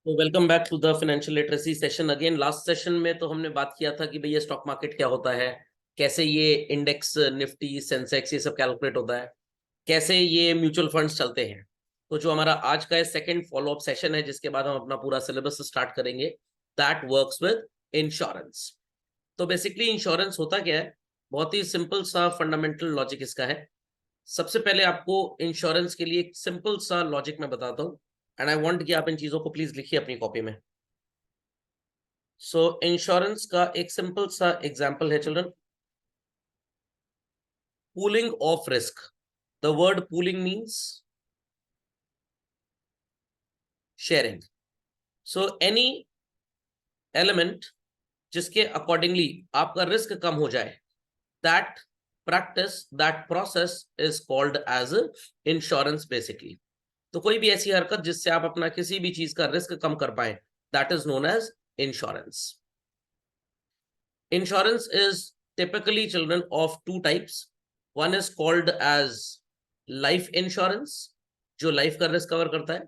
तो welcome back to the financial literacy session again. Last session में तो हमने बात किया था कि भैया स्टॉक मार्केट क्या होता है, कैसे ये इंडेक्स निफ्टी सेंसेक्स ये सब कैलकुलेट होता है, कैसे ये म्यूचुअल फंड्स चलते हैं। तो जो हमारा आज का सेकंड फॉलोअप सेशन है, जिसके बाद हम अपना पूरा सिलेबस स्टार्ट करेंगे, दैट वर्क्स विद इंश्योरेंस। तो बेसिकली इंश्योरेंस होता क्या है, बहुत ही सिंपल सा फंडामेंटल लॉजिक इसका है। सबसे पहले आपको इंश्योरेंस के लिए एक सिंपल सा लॉजिक मैं बताता हूँ, एंड आई वांट कि आप इन चीजों को प्लीज लिखिए अपनी कॉपी में। सो इंश्योरेंस का एक सिंपल सा एग्जांपल है children, pooling of risk. The word pooling means sharing. So any element जिसके अकॉर्डिंगली आपका रिस्क कम हो जाए, that practice, that process is called as insurance basically. तो कोई भी ऐसी हरकत जिससे आप अपना किसी भी चीज का रिस्क कम कर पाए, that is known as insurance. Insurance is typically children of two types. One is called as life insurance, जो लाइफ का रिस्क कवर करता है,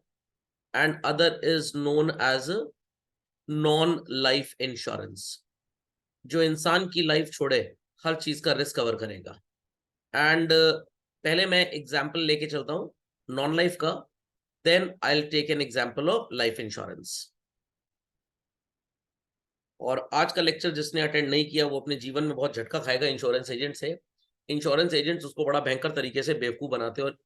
and other is known as non life insurance, जो इंसान की लाइफ छोड़े हर चीज का रिस्क कवर करेगा। एंड पहले मैं एग्जांपल लेके चलता हूं नॉन लाइफ का, then I will take an example of life insurance. और आज का लेक्चर जिसने अटेंड नहीं किया वो अपने जीवन में बहुत झटका खाएगा इंश्योरेंस एजेंट से। इंश्योरेंस एजेंट्स उसको बड़ा भयंकर तरीके से बेवकूफ बनाते हैं और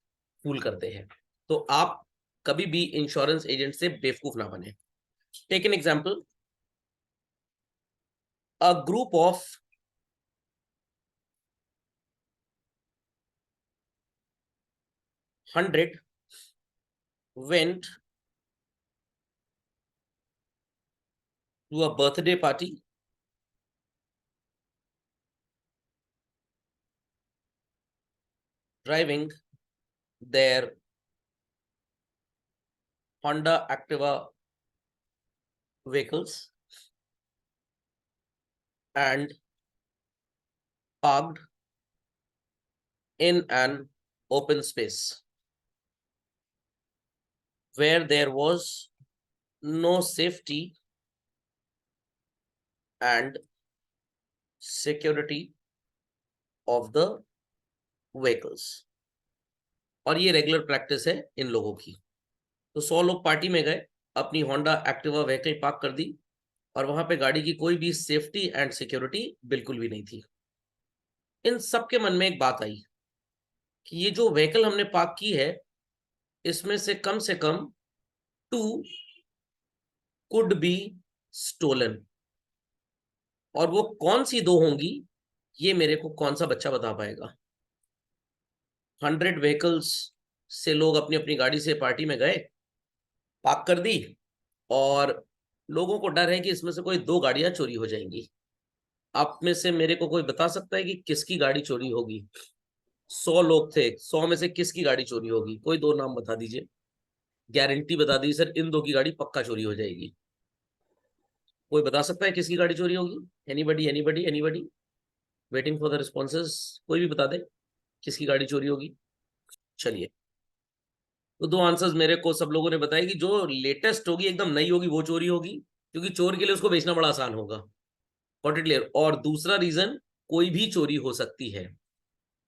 फूल करते हैं। तो आप कभी भी इंश्योरेंस एजेंट से बेवकूफ ना बने। Take an example, a group of 100 went to a birthday party driving their Honda Activa vehicles and parked in an open space where there was no safety and security of the vehicles। और ये regular practice है इन लोगों की। तो 100 लोग party में गए, अपनी होंडा एक्टिवा व्हीकल पार्क कर दी, और वहां पे गाड़ी की कोई भी सेफ्टी एंड सिक्योरिटी बिल्कुल भी नहीं थी। इन सबके मन में एक बात आई कि ये जो व्हीकल हमने पार्क की है, इसमें से कम 2 कुड बी स्टोलन। और वो कौन सी 2 होंगी, ये मेरे को कौन सा बच्चा बता पाएगा। 100 व्हीकल्स से लोग अपनी अपनी गाड़ी से पार्टी में गए, पार्क कर दी, और लोगों को डर है कि इसमें से कोई 2 गाड़ियां चोरी हो जाएंगी। आप में से मेरे को कोई बता सकता है कि किसकी गाड़ी चोरी होगी? 100 लोग थे, 100 में से किसकी गाड़ी चोरी होगी? कोई 2 नाम बता दीजिए, गारंटी बता दीजिए सर इन 2 की गाड़ी पक्का चोरी हो जाएगी। कोई बता सकता है किसकी गाड़ी चोरी होगी? Anybody anybody anybody? Waiting for the responses. कोई भी बता दे किसकी गाड़ी चोरी होगी। चलिए, तो 2 आंसर्स मेरे को सब लोगों ने बताया कि जो लेटेस्ट होगी, एकदम नई होगी, वो चोरी होगी, क्योंकि चोर के लिए उसको बेचना बड़ा आसान होगा। Got it clear? और दूसरा रीजन, कोई भी चोरी हो सकती है।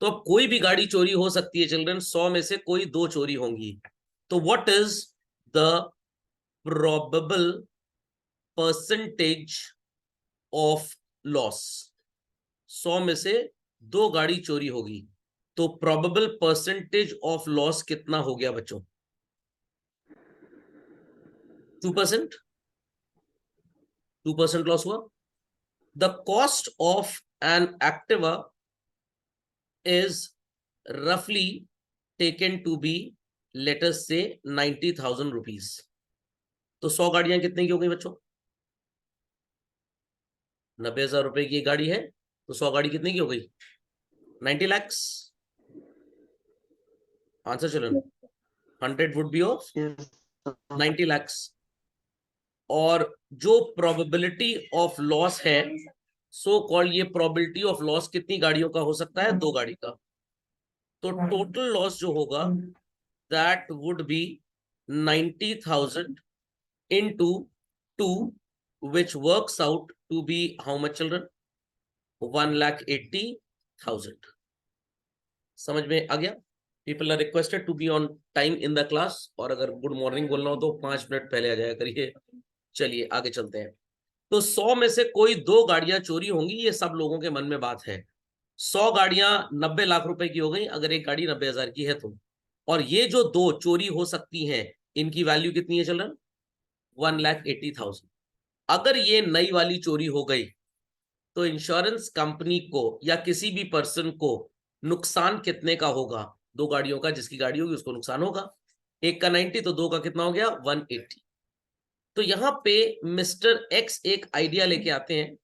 तो अब कोई भी गाड़ी चोरी हो सकती है चिल्ड्रन, 100 में से कोई 2 चोरी होंगी। तो what is the probable percentage of loss? 100 में से 2 गाड़ी चोरी होगी, तो प्रोबेबल परसेंटेज ऑफ लॉस कितना हो गया बच्चों? 2%। 2% लॉस हुआ। The cost of an Activa is रफली taken to be, let us say 90,000 rupees. तो 100 गाड़ियां कितने की हो गई बच्चों? 90,000 रुपए की एक गाड़ी है, तो 100 गाड़ी कितने की हो गई? 90 lakhs। Answer children, 100 would be of 90 lakhs। और जो प्रोबेबिलिटी ऑफ लॉस है, सो कॉल्ड, ये प्रोबेबिलिटी ऑफ लॉस कितनी गाड़ियों का हो सकता है? 2 गाड़ी का। तो टोटल लॉस जो होगा, that would be 90,000 into 2, which works out to be how much children? 1,80,000. समझ में आ गया? People are requested to be on time in the class, और अगर गुड मॉर्निंग बोलना हो तो 5 मिनट पहले आ जाया करिए। चलिए आगे चलते हैं। तो 100 में से कोई 2 गाड़ियां चोरी होंगी, ये सब लोगों के मन में बात है। 100 गाड़ियां 90 लाख रुपए की हो गई, अगर एक गाड़ी 90,000 की है तो। और ये जो 2 चोरी हो सकती हैं, इनकी वैल्यू कितनी है चिल्ड्रन? 1,80,000। अगर ये नई वाली चोरी हो गई तो इंश्योरेंस कंपनी को या किसी भी पर्सन को नुकसान कितने का होगा? 2 गाड़ियों का, जिसकी गाड़ी होगी उसको नुकसान होगा। एक का 90 तो 2 का कितना हो गया? 180। तो यहां पे मिस्टर एक्स एक आइडिया लेके आते हैं।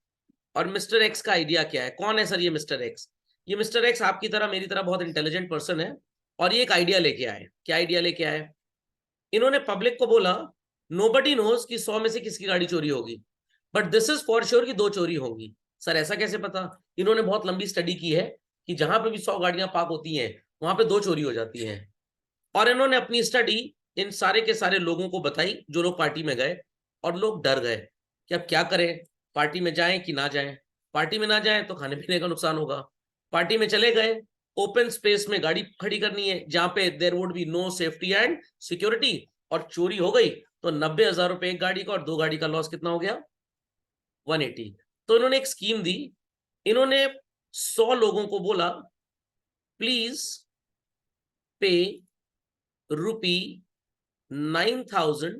और मिस्टर एक्स का आइडिया क्या है? कौन है सर ये मिस्टर एक्स? ये मिस्टर एक्स आपकी तरह मेरी तरह बहुत इंटेलिजेंट पर्सन है, और ये एक आइडिया लेके आए। क्या आइडिया लेके आए? इन्होंने पब्लिक को बोला नोबडी नोज कि 100 में से किसकी गाड़ी चोरी होगी, but this is for sure कि 2 चोरी होंगी। सर ऐसा कैसे पता? इन्होंने बहुत लंबी स्टडी की है कि जहां पे भी 100 गाड़ियां पार्क होती हैं वहां पे 2 चोरी हो जाती हैं। और इन्होंने अपनी स्टडी इन सारे के सारे लोगों को बताई जो लोग पार्टी में गए, और लोग डर गए कि अब क्या करें, पार्टी में जाएं कि ना जाएं। पार्टी में ना जाएं तो खाने पीने का नुकसान होगा, पार्टी में चले गए, ओपन स्पेस में गाड़ी खड़ी करनी है जहां पे there would be no safety and security, और चोरी हो गई तो 90,000 रुपए एक गाड़ी का, और 2 गाड़ी का लॉस कितना हो गया? 180। तो इन्होंने एक स्कीम दी। इन्होंने 100 लोगों को बोला प्लीज पे ₹9,000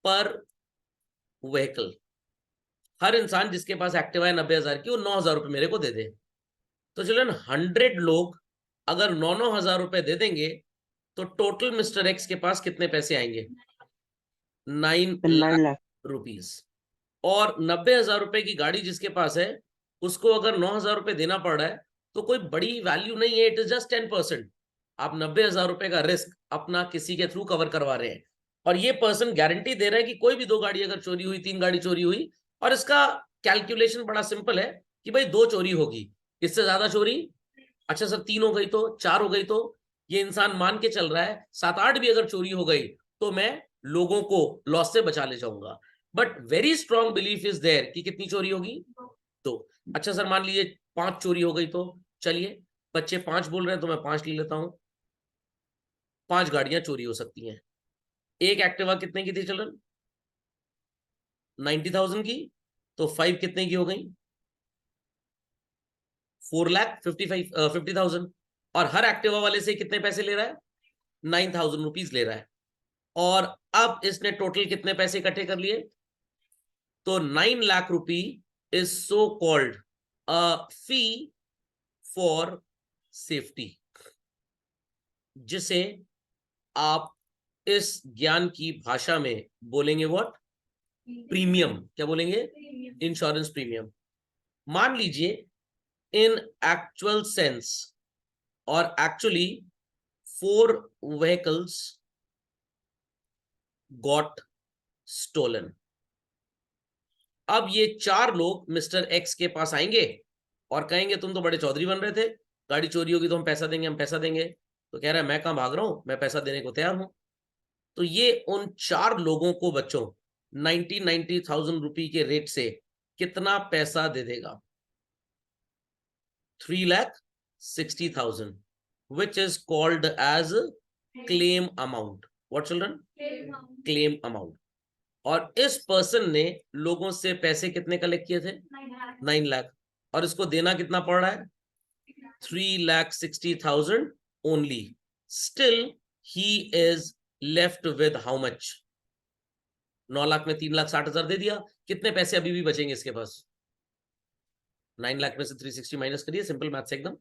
पर व्हीकल। हर इंसान जिसके पास एक्टिवा है 90,000 की, वो 9,000 रुपए मेरे को दे दे। तो चिल्ड्रन 100 लोग अगर 9,000 रुपए दे देंगे तो टोटल मिस्टर एक्स के पास कितने पैसे आएंगे? 9 लाख रुपीस। और 90,000 रुपए की गाड़ी जिसके पास है उसको अगर 9,000 रुपए देना पड़ रहा है तो कोई बड़ी वैल्यू नहीं है, इट इज जस्ट 10%। आप 90,000 रुपए का रिस्क अपना किसी के थ्रू कवर करवा रहे हैं, और ये पर्सन गारंटी दे रहा है कि कोई भी 2 गाड़ी अगर चोरी हुई, 3 गाड़ी चोरी हुई, और इसका कैलकुलेशन बड़ा सिंपल है कि भाई 2 चोरी होगी, इससे ज्यादा चोरी, अच्छा सर 3 हो गई तो, 4 हो गई तो, ये इंसान मान के चल रहा है 7-8 भी अगर चोरी हो गई तो मैं लोगों को लॉस से बचा ले जाऊंगा। But very strong belief is there कि कितनी चोरी होगी? तो अच्छा सर मान लीजिए 5 चोरी हो गई तो, चलिए बच्चे 5 बोल रहे हैं तो मैं 5 ले लेता हूं। 5 गाड़ियां चोरी हो सकती हैं। एक एक्टिवा कितने की थी चिल्ड्रन? 90,000 की। तो 5 कितने की हो गई? 4,50,000। और हर एक्टिवा वाले से कितने पैसे ले रहा है? 9,000 रुपीज ले रहा है। और अब इसने टोटल कितने पैसे इकट्ठे कर लिए? तो 9 लाख रुपी is so called a fee for safety, जिसे आप इस ज्ञान की भाषा में बोलेंगे व्हाट? प्रीमियम। क्या बोलेंगे? Insurance premium. मान लीजिए इन एक्चुअल सेंस और एक्चुअली 4 vehicles got stolen। अब ये 4 लोग मिस्टर एक्स के पास आएंगे और कहेंगे तुम तो बड़े चौधरी बन रहे थे, गाड़ी चोरी होगी तो हम पैसा देंगे, हम पैसा देंगे। तो कह रहा है मैं कहां भाग रहा हूं, मैं पैसा देने को तैयार हूं। तो ये उन 4 लोगों को बच्चों 90,000 रुपए के रेट से कितना पैसा दे देगा? 3,60,000, which is called as claim amount. What children? Claim amount. और इस पर्सन ने लोगों से पैसे कितने कलेक्ट किए थे? 9 लाख। और इसको देना कितना पड़ रहा है? 3,60,000 only. Still he is left with how much? 9 lakh में 3,60,000 दे दिया, कितने पैसे अभी भी बचेंगे इसके पास? 9 लाख में से 360 माइनस करिए, सिंपल मैथ्स एकदम।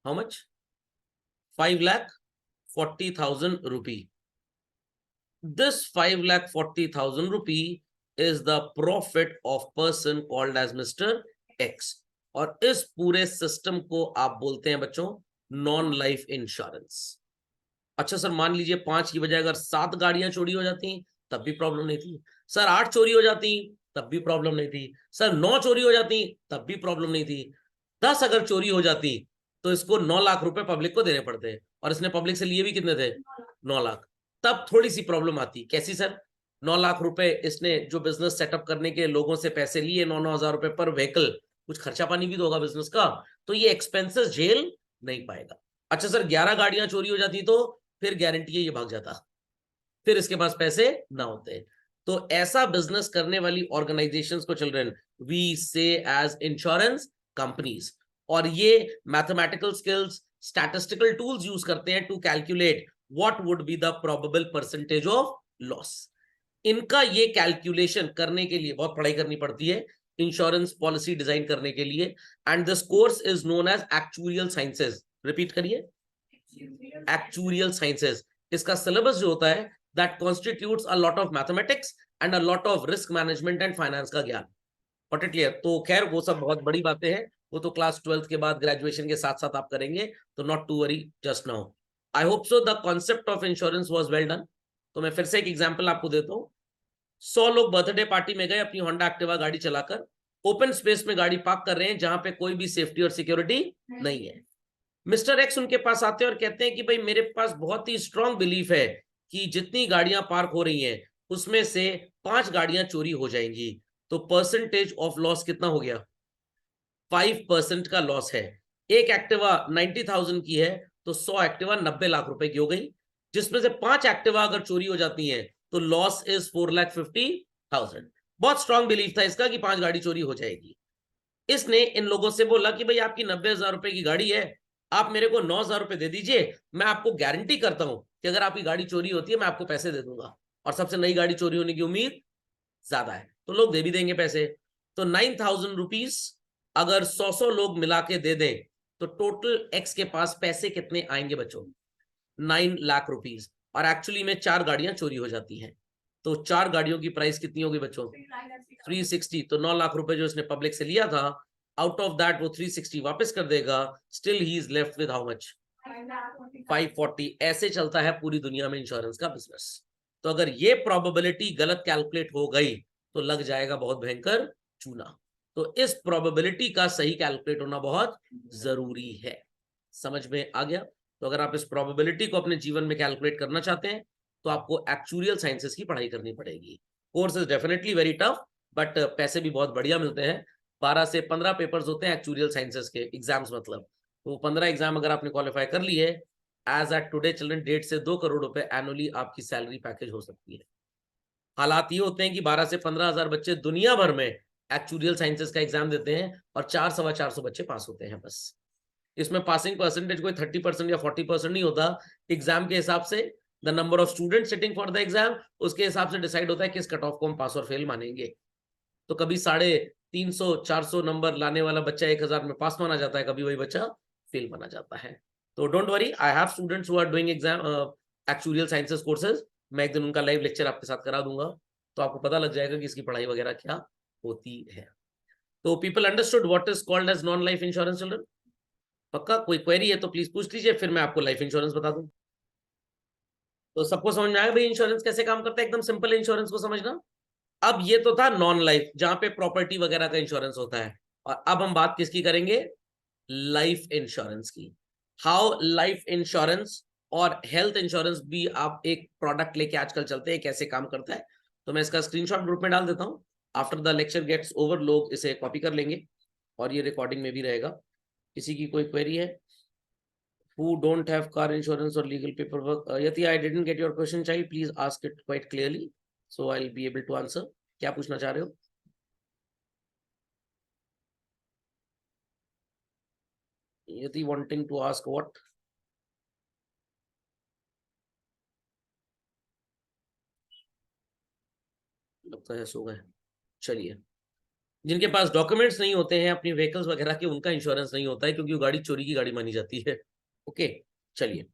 How much? 5,40,000 rupee. This 5,40,000 rupee is the profit of person called as Mr. X। और इस पूरे सिस्टम को आप बोलते हैं बच्चों नॉन लाइफ इंश्योरेंस। अच्छा सर मान लीजिए 5 की बजाय अगर 7 गाड़ियां चोरी हो जाती तब भी प्रॉब्लम नहीं थी। सर 8 चोरी हो जाती तब भी प्रॉब्लम नहीं थी। सर 9 चोरी हो जाती तब भी प्रॉब्लम नहीं थी। 10 अगर चोरी हो जाती तो इसको 9 लाख रुपए पब्लिक को देने पड़ते, और इसने पब्लिक से लिए भी कितने थे? 9 लाख। तब थोड़ी सी प्रॉब्लम आती। कैसी सर? 9 लाख रुपए इसने जो बिजनेस सेटअप करने के लोगों से पैसे लिए, 9-9 हजार रुपए पर व्हीकल, कुछ खर्चा पानी भी तो होगा बिजनेस का, तो ये एक्सपेंसेस झेल नहीं पाएगा। अच्छा सर 11 गाड़ियां चोरी हो जाती तो फिर गारंटी है ये भाग जाता, फिर इसके पास पैसे ना होते। तो ऐसा बिजनेस करने वाली ऑर्गेनाइजेशंस को children we say as insurance companies, और ये mathematical skills, statistical tools use करते हैं to calculate what would be the probable percentage of loss. इनका ये कैलकुलेशन करने के लिए बहुत पढ़ाई करनी पड़ती है इंश्योरेंस पॉलिसी डिजाइन करने के लिए, and this course is known as actuarial sciences. Repeat करिए, एक्चुरियल साइंसेज। इसका सिलेबस जो होता है that constitutes a lot of mathematics and a lot of risk management and finance का ज्ञान। Got it clear? तो खैर वो सब बहुत बड़ी बातें हैं, वो तो क्लास 12th के बाद ग्रेजुएशन के साथ साथ आप करेंगे, तो not to worry just now. I hope so the concept of insurance was well done. तो मैं फिर से एक एग्जांपल आपको देता हूं। 100 लोग बर्थडे पार्टी में गए अपनी होंडा एक्टिवा गाड़ी चलाकर, ओपन स्पेस में गाड़ी पार्क कर रहे हैं जहां पे कोई भी सेफ्टी और सिक्योरिटी नहीं है। मिस्टर एक्स उनके पास आते हैं और कहते हैं कि भाई मेरे पास बहुत ही स्ट्रांग बिलीफ है कि जितनी गाड़ियां पार्क हो रही हैं उसमें से 5 गाड़ियां चोरी हो जाएंगी, तो परसेंटेज ऑफ लॉस कितना हो गया? 5% का लॉस है। एक एक्टिवा 90,000 की है तो 100 एक्टिवा 90 लाख रुपए की हो गई, जिसमें से 5 एक्टिवा अगर चोरी हो जाती हैं तो लॉस इज 4,50,000। बहुत स्ट्रांग बिलीफ था इसका कि 5 गाड़ी चोरी हो जाएगी। इसने इन लोगों से बोला कि भाई आपकी 90,000 रुपए की गाड़ी है, आप मेरे को 9,000 रुपए दे दीजिए, मैं आपको गारंटी करता हूं कि अगर आपकी गाड़ी चोरी होती है मैं आपको पैसे दे दूंगा, और सबसे नई गाड़ी चोरी होने की उम्मीद ज्यादा है तो लोग दे भी देंगे पैसे। तो 9,000 रुपीज अगर 100 लोग मिला के दे दें तो टोटल एक्स के पास पैसे कितने आएंगे बच्चों? 9 लाख रुपीज। और एक्चुअली में 4 गाड़ियां चोरी हो जाती हैं, तो 4 गाड़ियों की प्राइस कितनी होगी बच्चों? 360। तो 9 लाख रुपए जो इसने पब्लिक से लिया था, आउट ऑफ दैट वो 360 वापस कर देगा, still he is left with how much? 540। ऐसे चलता है पूरी दुनिया में इंश्योरेंस का बिजनेस। तो अगर ये प्रोबेबिलिटी गलत कैलकुलेट हो गई तो लग जाएगा बहुत भयंकर चूना। तो इस प्रोबेबिलिटी का सही कैलकुलेट होना बहुत जरूरी है। समझ में आ गया? तो अगर आप इस प्रोबेबिलिटी को अपने जीवन में कैलकुलेट करना चाहते हैं तो आपको एक्चुरियल साइंसेस की पढ़ाई करनी पड़ेगी। Course is definitely very tough, but पैसे भी बहुत बढ़िया मिलते हैं। 12 से 15 पेपर्स होते हैं एक्चुरियल साइंसेस के एग्जाम्स, मतलब तो 15 एग्जाम अगर आपने क्वालिफाई कर लिए, एज एट टुडे चिल्ड्रन 1.5 से 2 करोड़ रुपए एनुअली आपकी सैलरी पैकेज हो सकती है। हालात ये होते हैं कि 12 से 15,000 बच्चे दुनिया भर में एक्चुरियल साइंसेस का एग्जाम देते हैं और 400-450 बच्चे पास होते हैं बस। इसमें पासिंग परसेंटेज कोई 30% या 40% नहीं होता। एग्जाम के हिसाब से the number of student sitting for the exam, उसके हिसाब से डिसाइड होता है किस कट ऑफ को हम पास और फेल मानेंगे। तो कभी 350-400 नंबर लाने वाला बच्चा 1,000 में पास माना जाता है, कभी वही बच्चा फेल माना जाता है। तो don't worry, I have students who are doing exam actuarial sciences courses. मैं एक दिन उनका लाइव लेक्चर आपके साथ करा दूंगा, तो आपको पता लग जाएगा कि इसकी पढ़ाई वगैरह क्या होती है। तो people understood what is called as non life insurance children? पक्का? कोई क्वेरी है तो प्लीज पूछ लीजिए, फिर मैं आपको लाइफ इंश्योरेंस बता दूं। तो सबको समझ में आया भाई इंश्योरेंस कैसे काम करता है? एकदम सिंपल इंश्योरेंस को समझना। अब ये तो था नॉन लाइफ, जहां पे प्रॉपर्टी वगैरह का इंश्योरेंस होता है, और अब हम बात किसकी करेंगे? लाइफ इंश्योरेंस की। हाउ लाइफ इंश्योरेंस और हेल्थ इंश्योरेंस भी आप एक प्रोडक्ट लेके आजकल चलते हैं, कैसे काम करता है। तो मैं इसका स्क्रीनशॉट ग्रुप में डाल देता हूं। After the lecture gets over लोग इसे कॉपी कर लेंगे और ये रिकॉर्डिंग में भी रहेगा। किसी की कोई क्वेरी है? Who don't have car insurance or legal paperwork? Yati, I didn't get your question, child. Please ask it quite clearly, so I'll be able to answer. क्या पूछना चाह रहे हो? Yati wanting to ask what? लगता है सो गए। चलिए, जिनके पास डॉक्यूमेंट्स नहीं होते हैं अपनी व्हीकल्स वगैरह के, उनका इंश्योरेंस नहीं होता है क्योंकि वो गाड़ी चोरी की गाड़ी मानी जाती है। ओके, चलिए,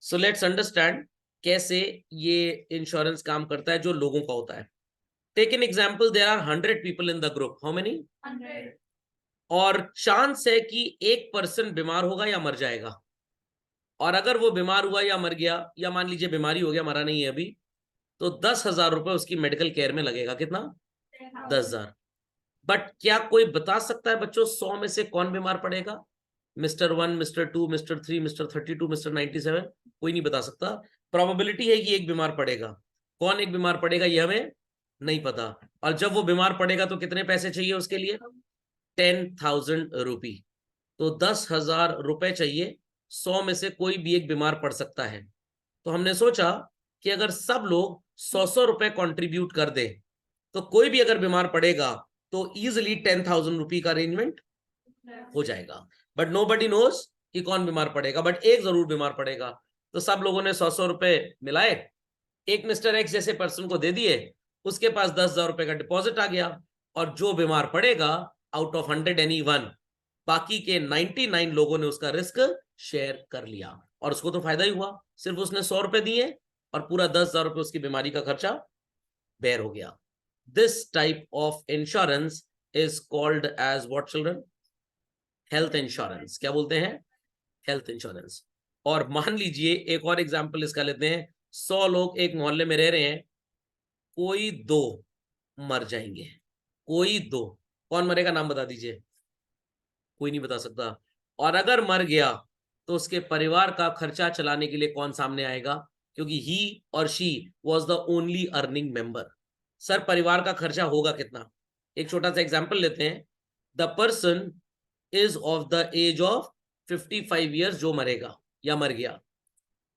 सो लेट्स अंडरस्टैंड कैसे ये इंश्योरेंस काम करता है जो लोगों का होता है। Take an example, there are 100 people in the group. How many? 100। और चांस है कि एक पर्सन बीमार होगा या मर जाएगा, और अगर वो बीमार हुआ या मर गया, या मान लीजिए बीमारी हो गया, मरा नहीं है अभी, तो 10,000 रुपए उसकी मेडिकल केयर में लगेगा। कितना? 10,000। बट क्या कोई बता सकता है बच्चों 100 में से कौन बीमार पड़ेगा? Mister 1, mister 2, mister 3, mister 32, mister 97? कोई नहीं बता सकता। प्रोबेबिलिटी है कि एक बीमार पड़ेगा। कौन एक बीमार पड़ेगा ये हमें नहीं पता, और जब वो बीमार पड़ेगा तो कितने पैसे चाहिए उसके लिए? 10,000 रुपी। तो 10,000 रुपए चाहिए। 100 में से कोई भी एक बीमार पड़ सकता है। तो हमने सोचा कि अगर सब लोग 100 रुपए कॉन्ट्रीब्यूट कर दे तो कोई भी अगर बीमार पड़ेगा तो इजिली 10,000 रुपी का अरेंजमेंट हो जाएगा। बट नो बडी नोज कि कौन बीमार पड़ेगा, बट एक जरूर बीमार पड़ेगा। तो सब लोगों ने 100 रुपए मिलाए, एक मिस्टर एक्स जैसे पर्सन को दे दिए, उसके पास 10,000 रुपए का डिपॉजिट आ गया, और जो बीमार पड़ेगा आउट ऑफ 100 एनी वन, बाकी के 99 लोगों ने उसका रिस्क शेयर कर लिया, और उसको तो फायदा ही हुआ। सिर्फ उसने 100 रुपए दिए और पूरा 10,000 रुपए उसकी बीमारी का खर्चा बेयर हो गया। This type of insurance is called as what children? Health insurance. क्या बोलते हैं? Health insurance. और मान लीजिए एक और एग्जांपल इसका लेते हैं। 100 लोग एक मोहल्ले में रह रहे हैं, कोई 2 मर जाएंगे, कोई 2। कौन मरेगा? नाम बता दीजिए। कोई नहीं बता सकता। और अगर मर गया तो उसके परिवार का खर्चा चलाने के लिए कौन सामने आएगा? क्योंकि ही और she was the only earning member. Sir परिवार का खर्चा होगा कितना? एक छोटा सा एग्जाम्पल लेते हैं। The person is of the age of 55 years, जो मरेगा या मर गया,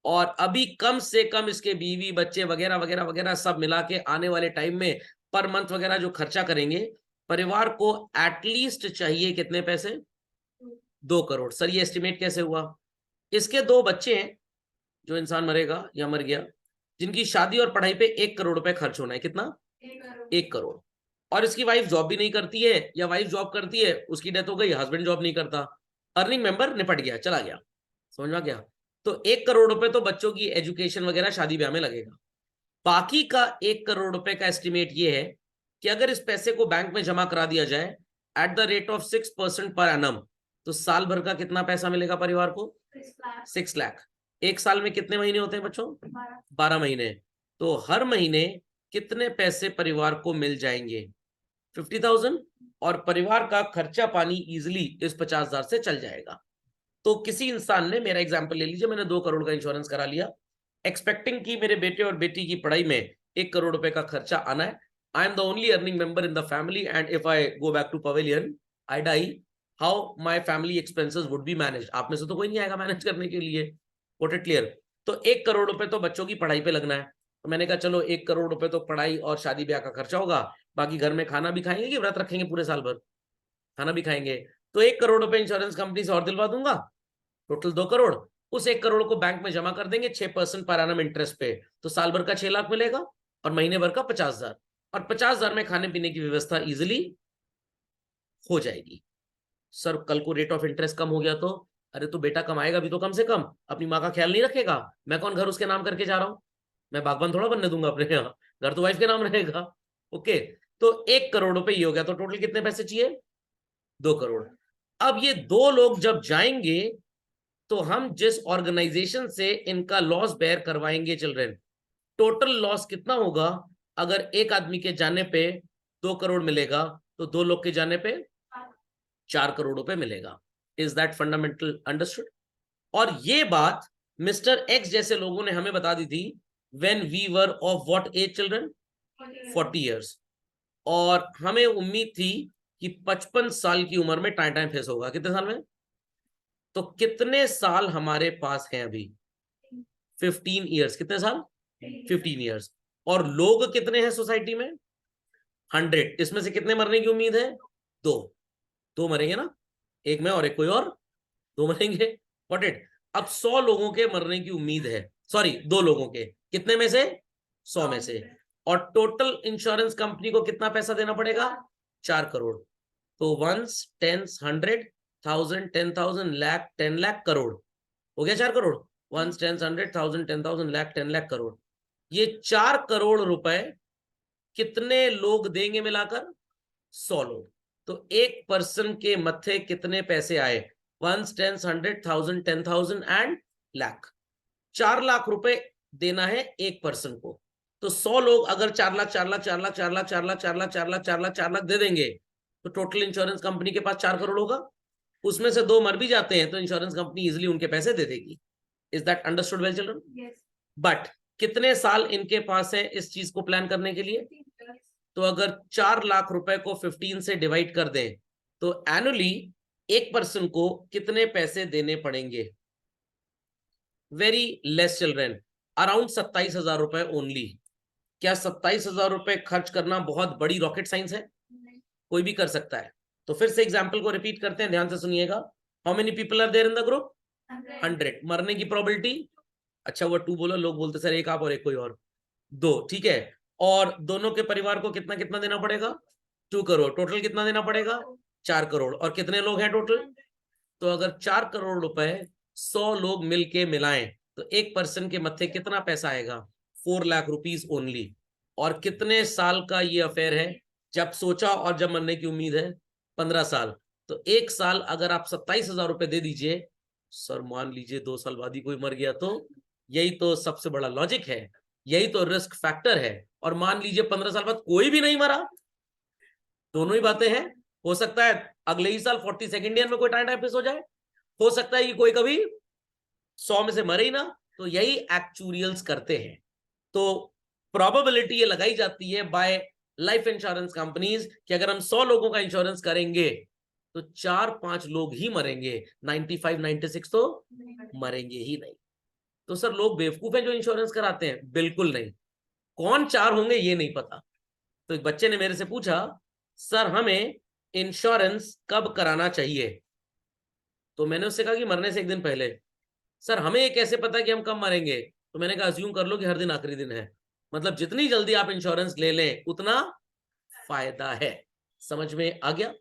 और अभी कम से कम इसके बीवी बच्चे वगैरह वगैरह वगैरह सब मिला के आने वाले टाइम में पर मंथ वगैरह जो खर्चा करेंगे, परिवार को एटलीस्ट चाहिए कितने पैसे? 2 करोड़। सर ये एस्टिमेट कैसे हुआ? इसके 2 बच्चे हैं, जो इंसान मरेगा या मर गया, जिनकी शादी और पढ़ाई पे 1 करोड़ रुपए खर्च होना है। कितना? 1 करोड़। और इसकी वाइफ जॉब भी नहीं करती है, या वाइफ जॉब करती है, उसकी डेथ हो गई, हस्बैंड जॉब नहीं करता, अर्निंग मेंबर निपट गया, चला गया। समझ में आ गया? तो 1 करोड़ रुपए तो बच्चों की एजुकेशन वगैरह शादी ब्याह में लगेगा। बाकी का 1 करोड़ रुपए का एस्टिमेट ये है कि अगर इस पैसे को बैंक में जमा करा दिया जाए at the rate of 6% per annum, तो साल भर का कितना पैसा मिलेगा परिवार को? 6 लाख। एक साल में कितने महीने होते हैं बच्चों? 12 महीने। तो हर महीने कितने पैसे परिवार को मिल जाएंगे? 50,000। और परिवार का खर्चा पानी इजिली इस 50,000 से चल जाएगा। तो किसी इंसान ने, मेरा एग्जाम्पल ले लीजिए, मैंने 2 करोड़ का इंश्योरेंस करा लिया, एक्सपेक्टिंग कि मेरे बेटे और बेटी की पढ़ाई में 1 करोड़ रुपए का खर्चा आना है। I am the only earning member in the family, and if I go back to pavilion, I die, how my family expenses would be manage? आप में से तो कोई नहीं आएगा मैनेज करने के लिए। What it clear? तो 1 करोड़ रुपए तो बच्चों की पढ़ाई पे लगना है। तो मैंने कहा चलो 1 करोड़ रुपए तो पढ़ाई और शादी ब्याह का खर्चा होगा, बाकी घर में खाना भी खाएंगे कि व्रत रखेंगे पूरे साल भर, खाना भी खाएंगे। तो 1 करोड़ रुपए इंश्योरेंस कंपनी से और दिलवा दूंगा, टोटल 2 करोड़। उस 1 करोड़ को बैंक में जमा कर देंगे 6% पर एनम इंटरेस्ट पे, तो साल भर का 6 लाख मिलेगा, और महीने भर का 50,000, और 50,000 में खाने पीने की व्यवस्था इजिली हो जाएगी। सर कल को रेट ऑफ इंटरेस्ट कम हो गया तो? अरे तो बेटा कमाएगा भी तो कम से कम, अपनी माँ का ख्याल नहीं रखेगा? मैं कौन घर उसके नाम करके जा रहा हूं? मैं बागबान थोड़ा बनने दूंगा अपने यहाँ, घर तो वाइफ के नाम रहेगा। ओके, तो 1 करोड़ रुपए ये हो गया। तो टोटल कितने पैसे चाहिए? 2 करोड़। अब ये 2 लोग जब जाएंगे तो हम जिस ऑर्गेनाइजेशन से इनका लॉस बेयर करवाएंगे चिल्ड्रन, टोटल लॉस कितना होगा? अगर एक आदमी के जाने पे 2 करोड़ मिलेगा, तो 2 लोग के जाने पे 4 करोड़ रुपए मिलेगा। Is that fundamental understood? और ये बात मिस्टर एक्स जैसे लोगों ने हमें बता दी थी when we were of what age children? 40 years. और हमें उम्मीद थी कि 55 साल की उम्र में टाइम फेस होगा। कितने साल में? तो कितने साल हमारे पास हैं अभी? 15 इयर्स। कितने साल? 15 इयर्स। और लोग कितने हैं सोसाइटी में? 100। इसमें से कितने मरने की उम्मीद है? 2 मरेंगे ना, एक में और एक कोई और, 2 मरेंगे। Got it? अब 100 लोगों के मरने की उम्मीद है, सॉरी 2 लोगों के, कितने में से? 100 में से। और टोटल इंश्योरेंस कंपनी को कितना पैसा देना पड़ेगा? 4 करोड़। तो 1 10 100 1000 10,000 लाख 10 लाख करोड़ हो गया। 4 करोड़। 1 10 100 1000 10,000 लाख 10 लाख करोड़। ये 4 करोड़ रुपए कितने लोग देंगे मिलाकर? 100 लोग। तो एक पर्सन के मत्थे कितने पैसे आए? 1 10 100 1000 10,000 एंड लाख। 4 लाख रुपए देना है एक पर्सन को। तो 100 लोग अगर 4 लाख 4 लाख 4 लाख 4 लाख 4 लाख 4 लाख 4 लाख 4 लाख 4 लाख दे देंगे, तो टोटल इंश्योरेंस कंपनी के पास 4 करोड़ होगा। उसमें से 2 मर भी जाते हैं तो इंश्योरेंस कंपनी इजिली उनके पैसे दे देगी। Is that understood well children? But कितने साल इनके पास है इस चीज को प्लान करने के लिए? तो अगर 4 लाख रुपए को 15 से डिवाइड कर दें तो एनुअली एक पर्सन को कितने पैसे देने पड़ेंगे? वेरी लेस चिल्ड्रन, अराउंड 27,000 रुपए ओनली। क्या 27,000 रुपए खर्च करना बहुत बड़ी रॉकेट साइंस है? कोई भी कर सकता है। तो फिर से एग्जाम्पल को रिपीट करते हैं, ध्यान से सुनिएगा। How many people are there in the group? 100। मरने की प्रोबेबिलिटी, अच्छा वो 2 बोलो, लोग बोलते सर एक आप और एक कोई और, 2, ठीक है। और दोनों के परिवार को कितना कितना देना पड़ेगा? 2 करोड़। टोटल कितना देना पड़ेगा? 4 करोड़। और कितने लोग हैं टोटल? तो अगर 4 करोड़ रुपए 100 लोग मिलके मिलाएं तो एक पर्सन के मत्थे कितना पैसा आएगा? 4 लाख रुपीज ओनली। और कितने साल का ये अफेयर है? जब सोचा और जब मरने की उम्मीद है 15 साल। तो एक साल अगर आप 27,000 रुपए दे दीजिए, सर मान लीजिए 2 साल बाद ही कोई मर गया तो? यही तो सबसे बड़ा लॉजिक है, यही तो रिस्क फैक्टर है। और मान लीजिए 15 साल बाद कोई भी नहीं मरा, दोनों ही बातें हैं। हो सकता है अगले ही साल 42nd ईयर में कोई टाइपिस हो जाए, हो सकता है कि कोई कभी 100 में से मरे ही ना। तो यही एक्चुरियल्स करते हैं। तो प्रोबेबिलिटी ये लगाई जाती है बाय लाइफ इंश्योरेंस कंपनीज कि अगर हम 100 लोगों का इंश्योरेंस करेंगे तो 4-5 लोग ही मरेंगे, 95-96 तो मरेंगे ही नहीं। तो सर लोग बेवकूफ हैं जो इंश्योरेंस कराते हैं? बिल्कुल नहीं। कौन 4 होंगे ये नहीं पता। तो एक बच्चे ने मेरे से पूछा, सर हमें इंश्योरेंस कब कराना चाहिए? तो मैंने उससे कहा कि मरने से एक दिन पहले। सर हमें ये कैसे पता कि हम कब मरेंगे? तो मैंने कहा अज्यूम कर लो कि हर दिन आखिरी दिन है। मतलब जितनी जल्दी आप इंश्योरेंस ले लें उतना फायदा है। समझ में आ गया?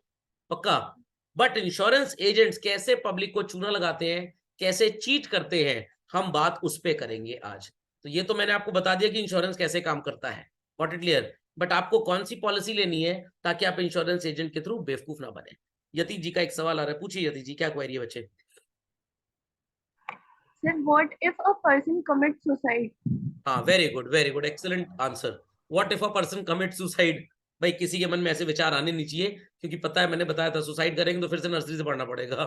पक्का? बट इंश्योरेंस एजेंट्स कैसे पब्लिक को चूना लगाते हैं, कैसे चीट करते हैं, हम बात उस पर करेंगे आज। तो ये तो मैंने आपको बता दिया कि इंश्योरेंस कैसे काम करता है, गॉट इट क्लियर। बट आपको कौन सी पॉलिसी लेनी है ताकि आप इंश्योरेंस एजेंट के थ्रू बेवकूफ ना बने? यति जी का एक सवाल आ रहा है, पूछिए यति जी, क्या क्वेरी है बच्चे? Sir, what if a person commits suicide? हाँ, very good, excellent answer. What if a person commit suicide? भाई किसी के मन में ऐसे विचार आने नहीं चाहिए, क्योंकि पता है मैंने बताया था सुसाइड करेंगे तो फिर से नर्सरी से पढ़ना पड़ेगा।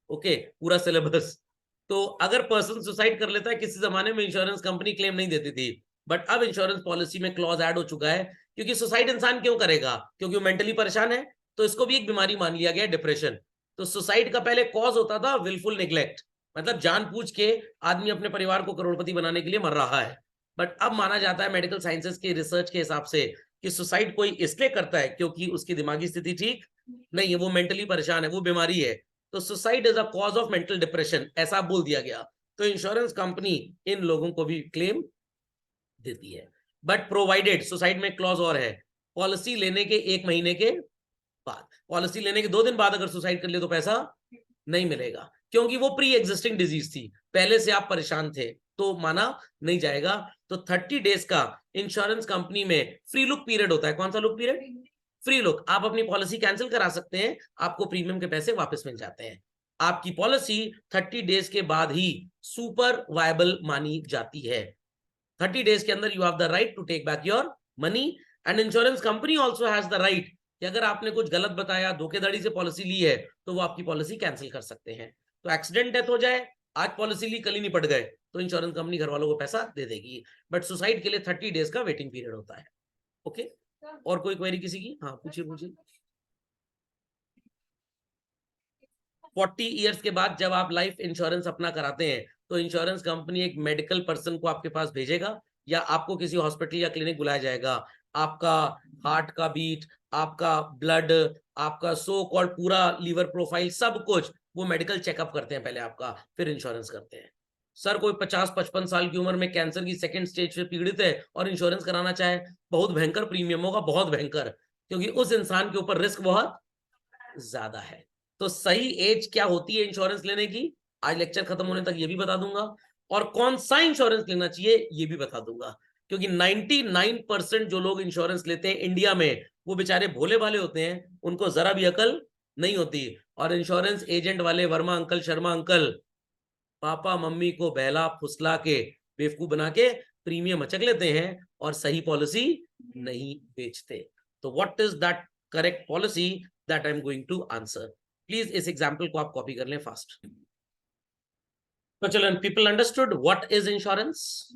ओके, पूरा सिलेबस। तो अगर पर्सन सुसाइड कर लेता है, किसी जमाने में इंश्योरेंस कंपनी क्लेम नहीं देती थी, बट अब इंश्योरेंस पॉलिसी में क्लॉज ऐड हो चुका है। क्योंकि सुसाइड इंसान क्यों करेगा? क्योंकि वो मेंटली परेशान है। तो इसको भी एक बीमारी मान लिया गया, डिप्रेशन। तो सुसाइड का पहले कॉज होता था विलफुल निग्लेक्ट, मतलब जानबूझ के आदमी अपने परिवार को करोड़पति बनाने के लिए मर रहा है। बट अब माना जाता है मेडिकल साइंसेस के रिसर्च के हिसाब से कि सुसाइड कोई इसलिए करता है क्योंकि उसकी दिमागी स्थिति ठीक नहीं है, वो मेंटली परेशान है, वो बीमारी है। तो suicide is a cause of mental depression, ऐसा बोल दिया गया। तो इंश्योरेंस कंपनी इन लोगों को भी क्लेम देती है। बट प्रोवाइडेड, सुसाइड में क्लॉज और है, पॉलिसी लेने के 1 महीने के बाद, पॉलिसी लेने के 2 दिन बाद अगर सुसाइड कर ले तो पैसा नहीं मिलेगा, क्योंकि वो प्री एग्जिस्टिंग डिजीज थी, पहले से आप परेशान थे, तो माना नहीं जाएगा। तो 30 डेज का इंश्योरेंस कंपनी में फ्री लुक पीरियड होता है। कौन सा लुक पीरियड? Free look. आप अपनी पॉलिसी कैंसिल करा सकते हैं, आपको प्रीमियम के पैसे वापस मिल जाते हैं। आपकी पॉलिसी 30 डेज के बाद ही सुपर वायबल मानी जाती है। 30 डेज के अंदर you have the right to take back your money. And insurance company also has the right कि अगर आपने कुछ गलत बताया, धोखेधड़ी से पॉलिसी ली है, तो वो आपकी पॉलिसी कैंसिल कर सकते हैं। तो एक्सीडेंट डेथ हो जाए, आज पॉलिसी ली कल ही निपट गए, तो इंश्योरेंस कंपनी घर वालों को पैसा दे देगी। बट सुसाइड के लिए 30 डेज का वेटिंग पीरियड होता है। ओके, और कोई क्वेरी किसी की? हाँ पूछिए पूछिए। 40 ईयर्स के बाद जब आप लाइफ इंश्योरेंस अपना कराते हैं तो इंश्योरेंस कंपनी एक मेडिकल पर्सन को आपके पास भेजेगा, या आपको किसी हॉस्पिटल या क्लिनिक बुलाया जाएगा। आपका हार्ट का बीट, आपका ब्लड, आपका सो कॉल्ड पूरा लीवर प्रोफाइल, सब कुछ वो मेडिकल चेकअप करते हैं पहले आपका, फिर इंश्योरेंस करते हैं। सर कोई 50-55 साल की उम्र में कैंसर की 2nd स्टेज पे पीड़ित है और इंश्योरेंस कराना चाहे, बहुत भयंकर प्रीमियम होगा, बहुत भयंकर, क्योंकि उस इंसान के ऊपर रिस्क बहुत ज्यादा है। तो सही एज क्या होती है इंश्योरेंस लेने की, आज लेक्चर खत्म होने तक ये भी बता दूंगा, और कौन सा इंश्योरेंस लेना चाहिए ये भी बता दूंगा। क्योंकि 99% जो लोग इंश्योरेंस लेते हैं इंडिया में, वो बेचारे भोले भाले होते हैं, उनको जरा भी अकल नहीं होती। और इंश्योरेंस एजेंट वाले Verma uncle, Sharma uncle, papa mummy को बहला फुसला के बेवकूफ बना के प्रीमियम अचक लेते हैं और सही पॉलिसी नहीं बेचते। तो what is that correct policy that I am going to answer? Please इस एग्जाम्पल को आप कॉपी कर लें फास्ट। तो चलो, people understood what is insurance?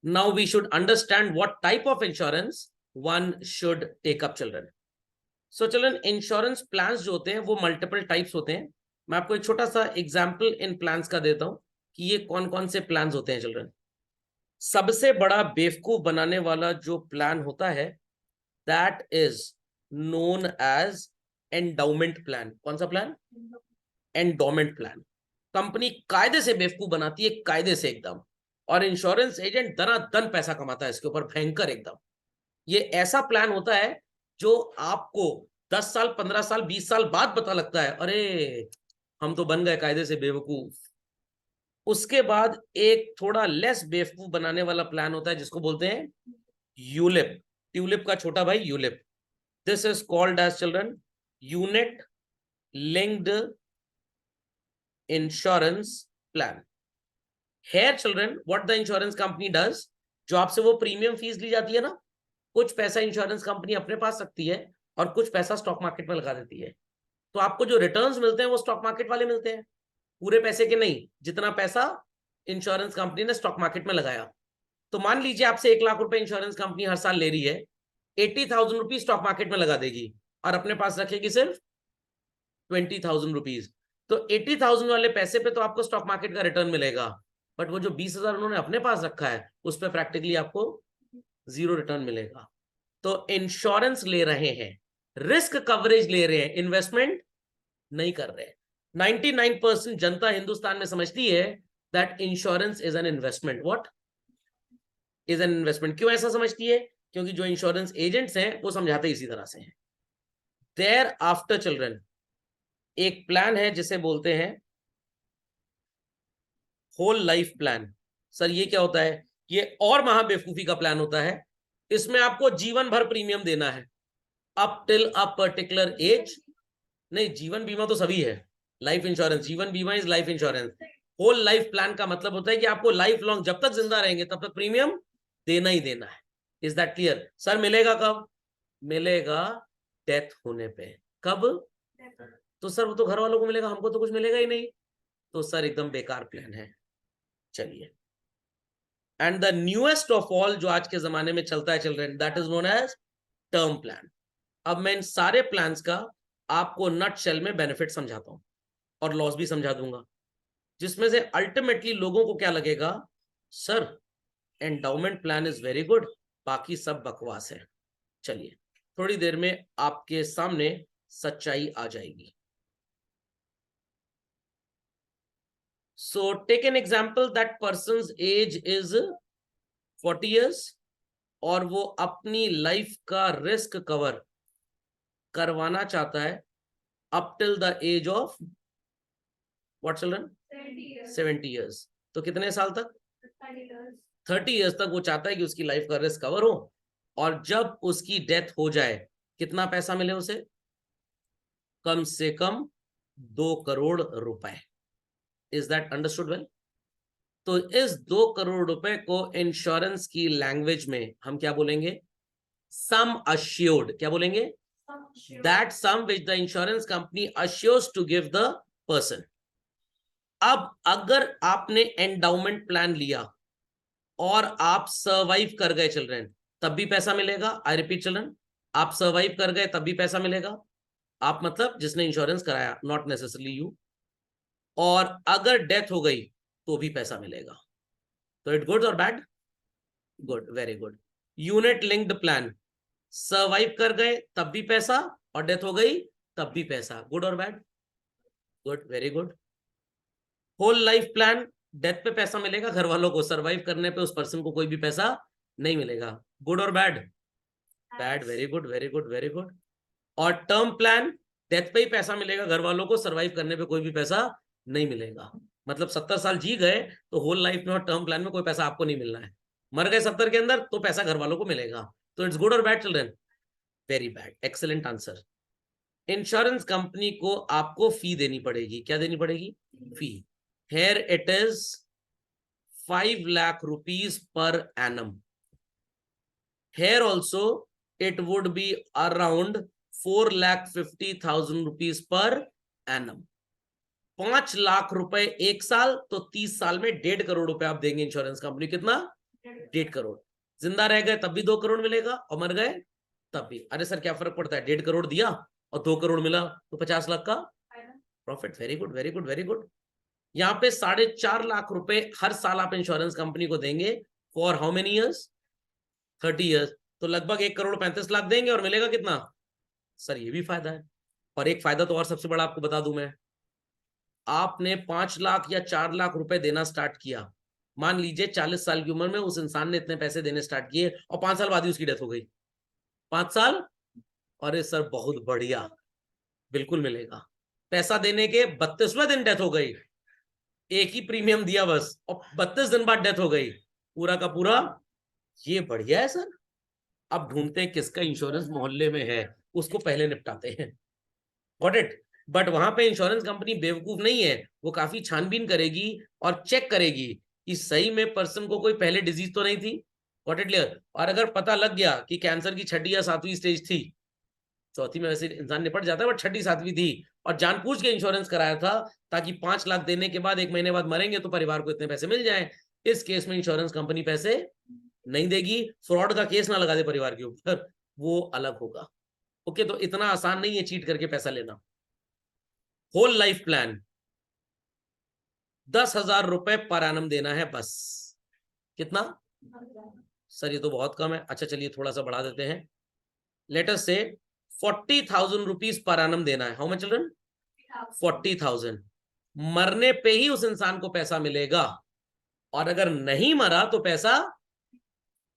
Now we should understand what type of insurance one should take up, children. So children, insurance plans जो होते हैं वो मल्टीपल टाइप्स होते हैं. मैं आपको एक छोटा सा एग्जाम्पल इन प्लान्स का देता हूं कि ये कौन कौन से प्लान्स होते हैं चिल्ड्रन. सबसे बड़ा बेवकूफ बनाने वाला जो प्लान होता है that is known as endowment plan. कौन सा प्लान? Endowment plan. कंपनी कायदे से बेवकूफ बनाती है, कायदे से एकदम, और इंश्योरेंस एजेंट दनादन पैसा कमाता है इसके ऊपर, भयंकर एकदम. ये ऐसा प्लान होता है जो आपको 10 साल 15 साल 20 साल बाद पता लगता है, अरे हम तो बन गए कायदे से बेवकूफ. उसके बाद एक थोड़ा लेस बेवकूफ बनाने वाला प्लान होता है जिसको बोलते हैं यूलिप. ट्यूलिप का छोटा भाई ULIP. This is called as children unit linked insurance plan. Here children what the insurance company does, जो आपसे वो प्रीमियम फीस ली जाती है ना, कुछ पैसा इंश्योरेंस कंपनी अपने पास रखती है और कुछ पैसा स्टॉक मार्केट में लगा देती है. तो आपको जो रिटर्न्स मिलते हैं वो स्टॉक मार्केट वाले मिलते हैं, पूरे पैसे के नहीं, जितना पैसा इंश्योरेंस कंपनी ने स्टॉक मार्केट में लगाया. तो मान लीजिए आपसे 1 लाख रुपए इंश्योरेंस कंपनी हर साल ले रही है, 80,000 रुपीज स्टॉक मार्केट में लगा देगी और अपने पास रखेगी सिर्फ 20,000 रुपीज. तो 80,000 वाले पैसे पे तो आपको स्टॉक मार्केट का रिटर्न मिलेगा, बट वो जो 20,000 उन्होंने अपने पास रखा है उस पर प्रैक्टिकली आपको 0 रिटर्न मिलेगा. तो इंश्योरेंस ले रहे हैं, रिस्क कवरेज ले रहे हैं, इन्वेस्टमेंट नहीं कर रहे हैं. 99% जनता हिंदुस्तान में समझती है that insurance is an investment. What is an investment? क्यों ऐसा समझती है? क्योंकि जो इंश्योरेंस एजेंट्स हैं वो समझाते इसी तरह से हैं. देयर आफ्टर चिल्ड्रन एक प्लान है जिसे बोलते हैं होल लाइफ प्लान. सर ये क्या होता है? ये और महाबेवकूफी का प्लान होता है. इसमें आपको जीवन भर प्रीमियम देना है up till a particular age. नहीं, जीवन बीमा तो सभी है, लाइफ इंश्योरेंस, जीवन बीमा is life insurance. Whole life plan का मतलब होता है कि आपको लाइफ लॉन्ग, जब तक जिंदा रहेंगे तब तक प्रीमियम देना ही देना है. Is that clear? सर मिलेगा कब? मिलेगा डेथ होने पे. कब? तो सर वो तो घर वालों को मिलेगा, हमको तो कुछ मिलेगा ही नहीं. तो सर एकदम बेकार प्लान है. चलिए, and the newest of all जो आज के जमाने में चलता है children, that is known as term plan. अब मैं इन सारे प्लान्स का आपको नट शेल में बेनिफिट समझाता हूं और लॉस भी समझा दूंगा, जिसमें से अल्टीमेटली लोगों को क्या लगेगा, sir endowment plan is very good, बाकी सब बकवास है. चलिए, थोड़ी देर में आपके सामने सच्चाई आ जाएगी. So take an example that persons age is 40 years और वो अपनी लाइफ का रिस्क कवर करवाना चाहता है up till the age of what children? 70 years. तो कितने साल तक? 30 years तक वो चाहता है कि उसकी लाइफ का रिस्क कवर हो, और जब उसकी डेथ हो जाए कितना पैसा मिले उसे? कम से कम 2 करोड़ रुपए. Is that understood well? तो इस 2 करोड़ रुपए को इंश्योरेंस की लैंग्वेज में हम क्या बोलेंगे? Sum assured. क्या बोलेंगे? That sum which the insurance company assures to give the person. अब अगर आपने एंडाउमेंट प्लान लिया और आप सर्वाइव कर गए चिल्ड्रन, तब भी पैसा मिलेगा. आई रिपीट चिल्ड्रन, आप सर्वाइव कर गए तब भी पैसा मिलेगा. आप मतलब जिसने इंश्योरेंस कराया, नॉट नेसेसरली यू. और अगर डेथ हो गई तो भी पैसा मिलेगा. तो इट गुड और bad? Good, very good. Unit linked plan, survive कर गए तब भी पैसा और डेथ हो गई तब भी पैसा. गुड और bad? Good, very good. Whole life plan, death पे पैसा मिलेगा घर वालों को, सर्वाइव करने पे उस पर्सन को कोई भी पैसा नहीं मिलेगा. गुड और bad? Bad, very good, very good, very good. और टर्म प्लान, डेथ पे ही पैसा मिलेगा घर वालों को, सर्वाइव करने पे कोई भी पैसा नहीं मिलेगा. मतलब 70 साल जी गए तो होल लाइफ में और टर्म प्लान में कोई पैसा आपको नहीं मिलना है. मर गए 70 के अंदर तो पैसा घर वालों को मिलेगा. तो इट्स गुड और bad children? Very bad. Excellent answer. Insurance company को आपको फी देनी पड़ेगी. क्या देनी पड़ेगी? फी. Here it is 5 lakh rupees per annum. Here also it would be around 4,50,000 rupees per annum. 5 lakh रुपए एक साल, तो 30 साल में 1.5 करोड़ रुपए आप देंगे इंश्योरेंस कंपनी. कितना? 1.5 करोड़। जिंदा रह गए तब भी 2 करोड़ मिलेगा और मर गए तब भी। अरे सर क्या फर्क पड़ता है, 1.5 करोड़ दिया और 2 करोड़ मिला तो 50 लाख का profit. Very good very good very good. यहाँ पे 4.5 लाख रुपए हर साल आप इंश्योरेंस कंपनी को देंगे for how many years, 30 years. तो लगभग 1 करोड़ 35 लाख देंगे और मिलेगा कितना सर, ये भी फायदा है। और एक फायदा तो और सबसे बड़ा आपको बता दूं मैं, आपने 5 लाख या 4 लाख रुपए देना स्टार्ट किया, मान लीजिए 40 साल की उम्र में उस इंसान ने इतने पैसे देने स्टार्ट किए और 5 साल बाद ही उसकी डेथ हो गई, 5 साल, अरे सर बहुत बढ़िया, बिल्कुल मिलेगा। पैसा देने के 32वें दिन डेथ हो गई, एक ही प्रीमियम दिया बस और 32 दिन बाद डेथ हो गई, पूरा का पूरा, ये बढ़िया है सर। अब ढूंढते हैं किसका इंश्योरेंस मोहल्ले में है, उसको पहले निपटाते हैं। Got it. बट वहां पे इंश्योरेंस कंपनी बेवकूफ नहीं है, वो काफी छानबीन करेगी और चेक करेगी कि सही में पर्सन को कोई पहले डिजीज तो नहीं थी। Got it clear. और अगर पता लग गया कि कैंसर की 6ठी या 7वीं स्टेज थी, 4थी में वैसे इंसान निपट जाता है बट 6ठी 7वीं थी, और जानबूझ के इंश्योरेंस कराया था ताकि 5 लाख देने के बाद 1 महीने बाद मरेंगे तो परिवार को इतने पैसे मिल जाए, इस केस में इंश्योरेंस कंपनी पैसे नहीं देगी। फ्रॉड का केस ना लगा दे परिवार के ऊपर, वो अलग होगा। ओके, तो इतना आसान नहीं है चीट करके पैसा लेना। होल लाइफ प्लान 10,000 रुपए पर एनम देना है बस। कितना सर, ये तो बहुत कम है। अच्छा चलिए थोड़ा सा बढ़ा देते हैं, लेट अस से 40,000 रुपीज पर एनम देना है। How much children, 40,000। मरने पे ही उस इंसान को पैसा मिलेगा, और अगर नहीं मरा तो पैसा,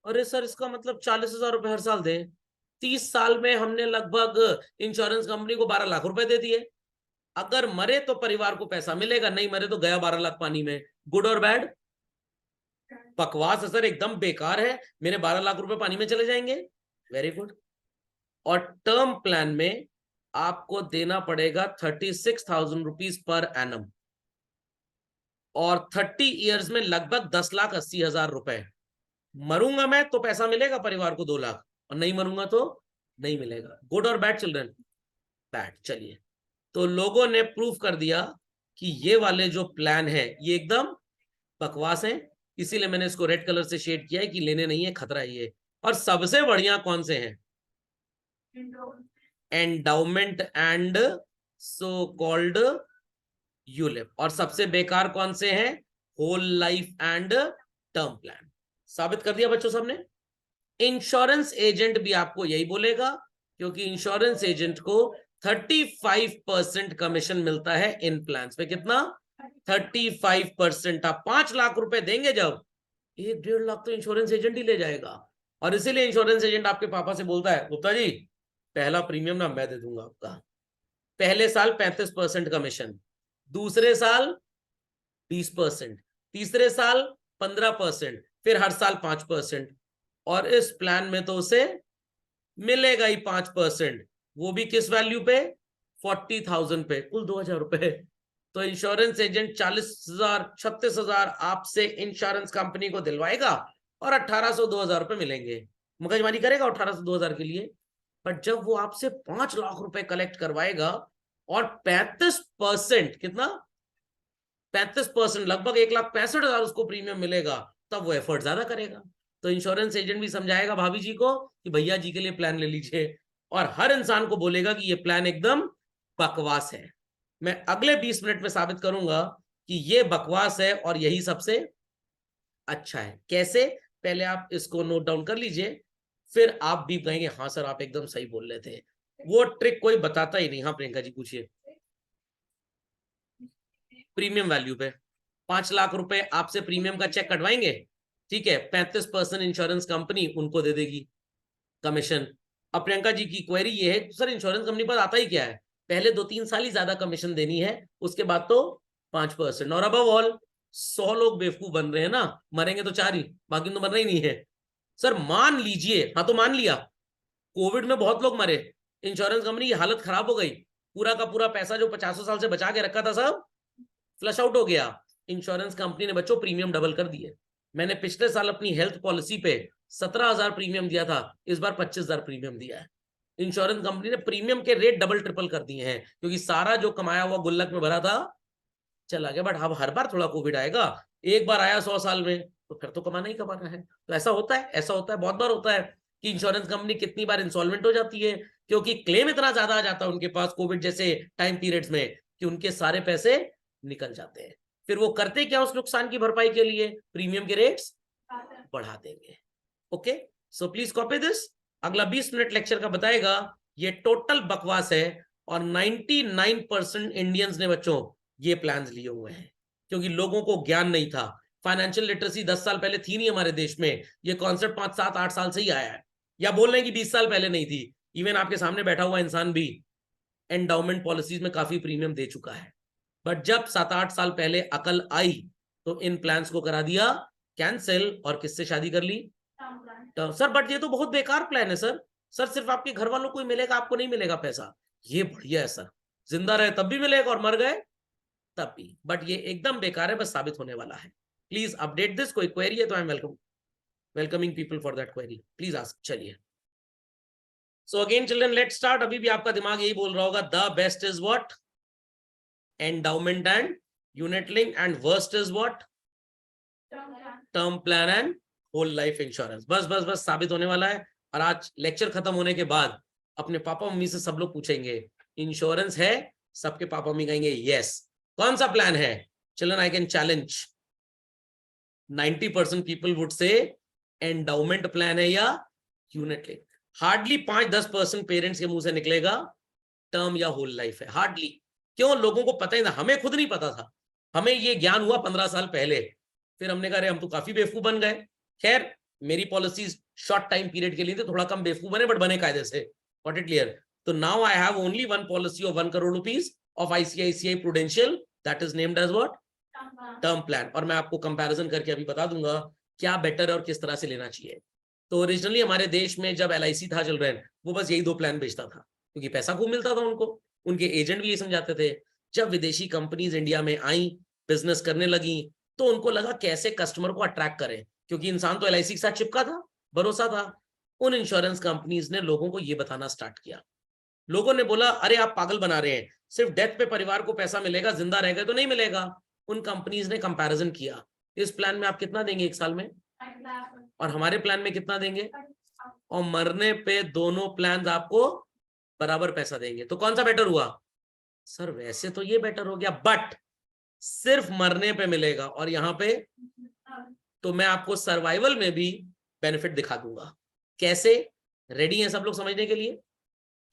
अरे सर इसका मतलब 40,000 रुपए हर साल दें, 30 साल में हमने लगभग इंश्योरेंस कंपनी को 12 लाख रुपए दे दिए। अगर मरे तो परिवार को पैसा मिलेगा, नहीं मरे तो गया 12 लाख पानी में। गुड और बैड, बकवास है सर, एकदम बेकार है, मेरे 12 लाख रुपए पानी में चले जाएंगे। Very good. और टर्म प्लान में आपको देना पड़ेगा 36,000 रुपीज पर एनम, और 30 ईयर्स में लगभग 10,80,000 रुपए। मरूंगा मैं तो पैसा मिलेगा परिवार को 2 लाख, और नहीं मरूंगा तो नहीं मिलेगा। गुड और बैड चिल्ड्रन, बैड। चलिए, तो लोगों ने प्रूफ कर दिया कि ये वाले जो प्लान है ये एकदम बकवास है, इसीलिए मैंने इसको रेड कलर से शेड किया है कि लेने नहीं है, खतरा है ये। और सबसे बढ़िया कौन से हैं, endowment and so called ULIP. और सबसे बेकार कौन से हैं, whole life and term plan. साबित कर दिया बच्चों सबने। इंश्योरेंस एजेंट भी आपको यही बोलेगा, क्योंकि इंश्योरेंस एजेंट को 35% कमीशन मिलता है इन प्लान्स पे। कितना, 35%। आप 5 लाख रुपए देंगे जब, 1-1.5 लाख तो इंश्योरेंस एजेंट ही ले जाएगा। और इसीलिए इंश्योरेंस एजेंट आपके पापा से बोलता है, गुप्ता जी पहला प्रीमियम ना मैं दे दूंगा आपका, पहले साल 35% कमीशन, दूसरे साल 20%, तीसरे साल 15%, फिर हर साल 5%। और इस प्लान में तो उसे मिलेगा ही 5%, वो भी किस वैल्यू पे, 40,000 पे, कुल 2,000 रुपए। तो इंश्योरेंस एजेंट 40,000 36,000 आपसे इंश्योरेंस कंपनी को दिलवाएगा, और 1,800 2,000 रुपए मिलेंगे। मगजमारी करेगा 1,800 2,000 के लिए, पर जब वो आपसे 5 लाख रुपए कलेक्ट करवाएगा और 35%, कितना, 35%, लगभग 1,65,000 उसको प्रीमियम मिलेगा, तब वो एफर्ट ज्यादा करेगा। तो इंश्योरेंस एजेंट भी समझाएगा भाभी जी को कि भैया जी के लिए प्लान ले लीजिए, और हर इंसान को बोलेगा कि ये प्लान एकदम बकवास है। मैं अगले 20 मिनट में साबित करूंगा कि ये बकवास है और यही सबसे अच्छा है। कैसे, पहले आप इसको नोट डाउन कर लीजिए, फिर आप भी कहेंगे हाँ सर आप एकदम सही बोल रहे थे। वो ट्रिक कोई बताता ही नहीं। हाँ प्रियंका जी पूछिए। प्रीमियम वैल्यू पे 5 लाख रुपए आपसे प्रीमियम का चेक कटवाएंगे, ठीक है, 35% इंश्योरेंस कंपनी उनको दे देगी कमीशन। अब प्रियंका जी की क्वेरी ये है, सर इंश्योरेंस कंपनी पर आता ही क्या है, पहले 2-3 साल ही ज्यादा कमीशन देनी है, उसके बाद तो 5%। और अबव ऑल 100 लोग बेवकूफ बन रहे हैं ना, मरेंगे तो 4 ही, बाकी तो मरना ही नहीं है। सर मान लीजिए, हाँ तो मान लिया, कोविड में बहुत लोग मरे, इंश्योरेंस कंपनी की हालत खराब हो गई, पूरा का पूरा पैसा जो 50 साल से बचा के रखा था सब फ्लश आउट हो गया। इंश्योरेंस कंपनी ने बच्चों प्रीमियम डबल कर दिए। मैंने पिछले साल अपनी हेल्थ पॉलिसी पे 17,000 प्रीमियम दिया था, इस बार 25,000 प्रीमियम दिया है। इंश्योरेंस कंपनी ने प्रीमियम के रेट डबल ट्रिपल कर दिए हैं, क्योंकि सारा जो कमाया हुआ गुल्लक में भरा था चला गया। बट अब हर बार थोड़ा कोविड आएगा, एक बार आया 100 साल में, तो फिर तो कमाना ही कमाना है। तो ऐसा होता है, ऐसा होता है, बहुत बार होता है कि इंश्योरेंस कंपनी कितनी बार इंसॉल्वेंट हो जाती है क्योंकि क्लेम इतना ज्यादा आ जाता है उनके पास कोविड जैसे टाइम पीरियड्स में कि उनके सारे पैसे निकल जाते हैं। फिर वो करते क्या उस नुकसान की भरपाई के लिए? प्रीमियम के रेट्स बढ़ा देंगे। Okay, so please copy this. अगला 20 मिनट लेक्चर का बताएगा, ये टोटल बकवास है और 99% इंडियंस ने बच्चों ये प्लान्स लिए हुए हैं क्योंकि लोगों को ज्ञान नहीं था। फाइनेंशियल लिटरेसी 10 साल पहले थी नहीं हमारे देश में, ये कॉन्सेप्ट 5, 7, 8 साल से ही आया है। या बोल रहे हैं कि 20 साल पहले नहीं थी। इवन आपके सामने बैठा हुआ इंसान भी एंडाउमेंट पॉलिसीज में काफी प्रीमियम दे चुका है। बट जब 7-8 साल पहले अकल आई तो इन प्लान्स को करा दिया कैंसिल और किससे शादी कर ली? सर बट ये तो बहुत बेकार प्लान है सर। सर सिर्फ आपके घर वालों को ही मिलेगा, आपको नहीं मिलेगा पैसा। ये बढ़िया है सर, जिंदा रहे तब भी मिलेगा और मर गए तब भी। बट ये एकदम बेकार है, बस साबित होने वाला है। Please update this. कोई क्वेरी है तो I am welcoming people for that query, please ask. चलिए, so again children let start. अभी भी आपका दिमाग यही बोल रहा होगा, the best is what? Endowment and unit link, and worst is what? Term plan and whole life insurance. बस बस बस साबित होने वाला है। और आज लेक्चर खत्म होने के बाद अपने पापा मम्मी से सब लोग पूछेंगे इंश्योरेंस है? सबके पापा मम्मी कहेंगे यस। कौन सा प्लान है? Children I can challenge 90% people would say endowment plan है या यूनिट लिंक। हार्डली 5-10% पेरेंट्स के मुंह से निकलेगा टर्म या होल लाइफ है। हार्डली। क्यों? लोगों को पता ही ना, हमें खुद नहीं पता था। हमें ये ज्ञान हुआ 15 साल पहले। फिर हमने कहा अरे हम तो काफी बेवकूफ बन गए। खैर मेरी पॉलिसीज शॉर्ट टाइम पीरियड के लिए थे, थोड़ा कम बेवकूफ बने बट बने कायदे से। Got it clear? तो now I have only one policy of 1 crore rupees of ICICI Prudential, that is named as what? Term plan. और मैं आपको कंपैरिजन करके अभी बता दूंगा क्या बेटर है और किस तरह से लेना चाहिए। तो ओरिजिनली हमारे देश में जब LIC था चिल्ड्रन, वो बस यही 2 प्लान बेचता था क्योंकि पैसा खूब मिलता था उनको। उनके एजेंट भी ये समझाते थे। जब विदेशी कंपनीज इंडिया में आई, बिजनेस करने लगी, तो उनको लगा कैसे कस्टमर को अट्रैक्ट करें, क्योंकि इंसान तो LIC के साथ चिपका था, भरोसा था। उन इंश्योरेंस कंपनीज ने लोगों को ये बताना स्टार्ट किया। लोगों ने बोला अरे आप पागल बना रहे हैं, सिर्फ डेथ पे परिवार को पैसा मिलेगा, जिंदा रह गए तो नहीं मिलेगा। उन कंपनीज ने कंपैरिजन किया, इस प्लान में आप कितना देंगे 1 साल में, और हमारे प्लान में कितना देंगे, और मरने पे दोनों प्लान आपको बराबर पैसा देंगे। तो कौन सा बेटर हुआ? सर वैसे तो ये बेटर हो गया, बट सिर्फ मरने पे मिलेगा और यहाँ पे। तो मैं आपको सर्वाइवल में भी बेनिफिट दिखा दूंगा। कैसे? रेडी हैं सब लोग समझने के लिए?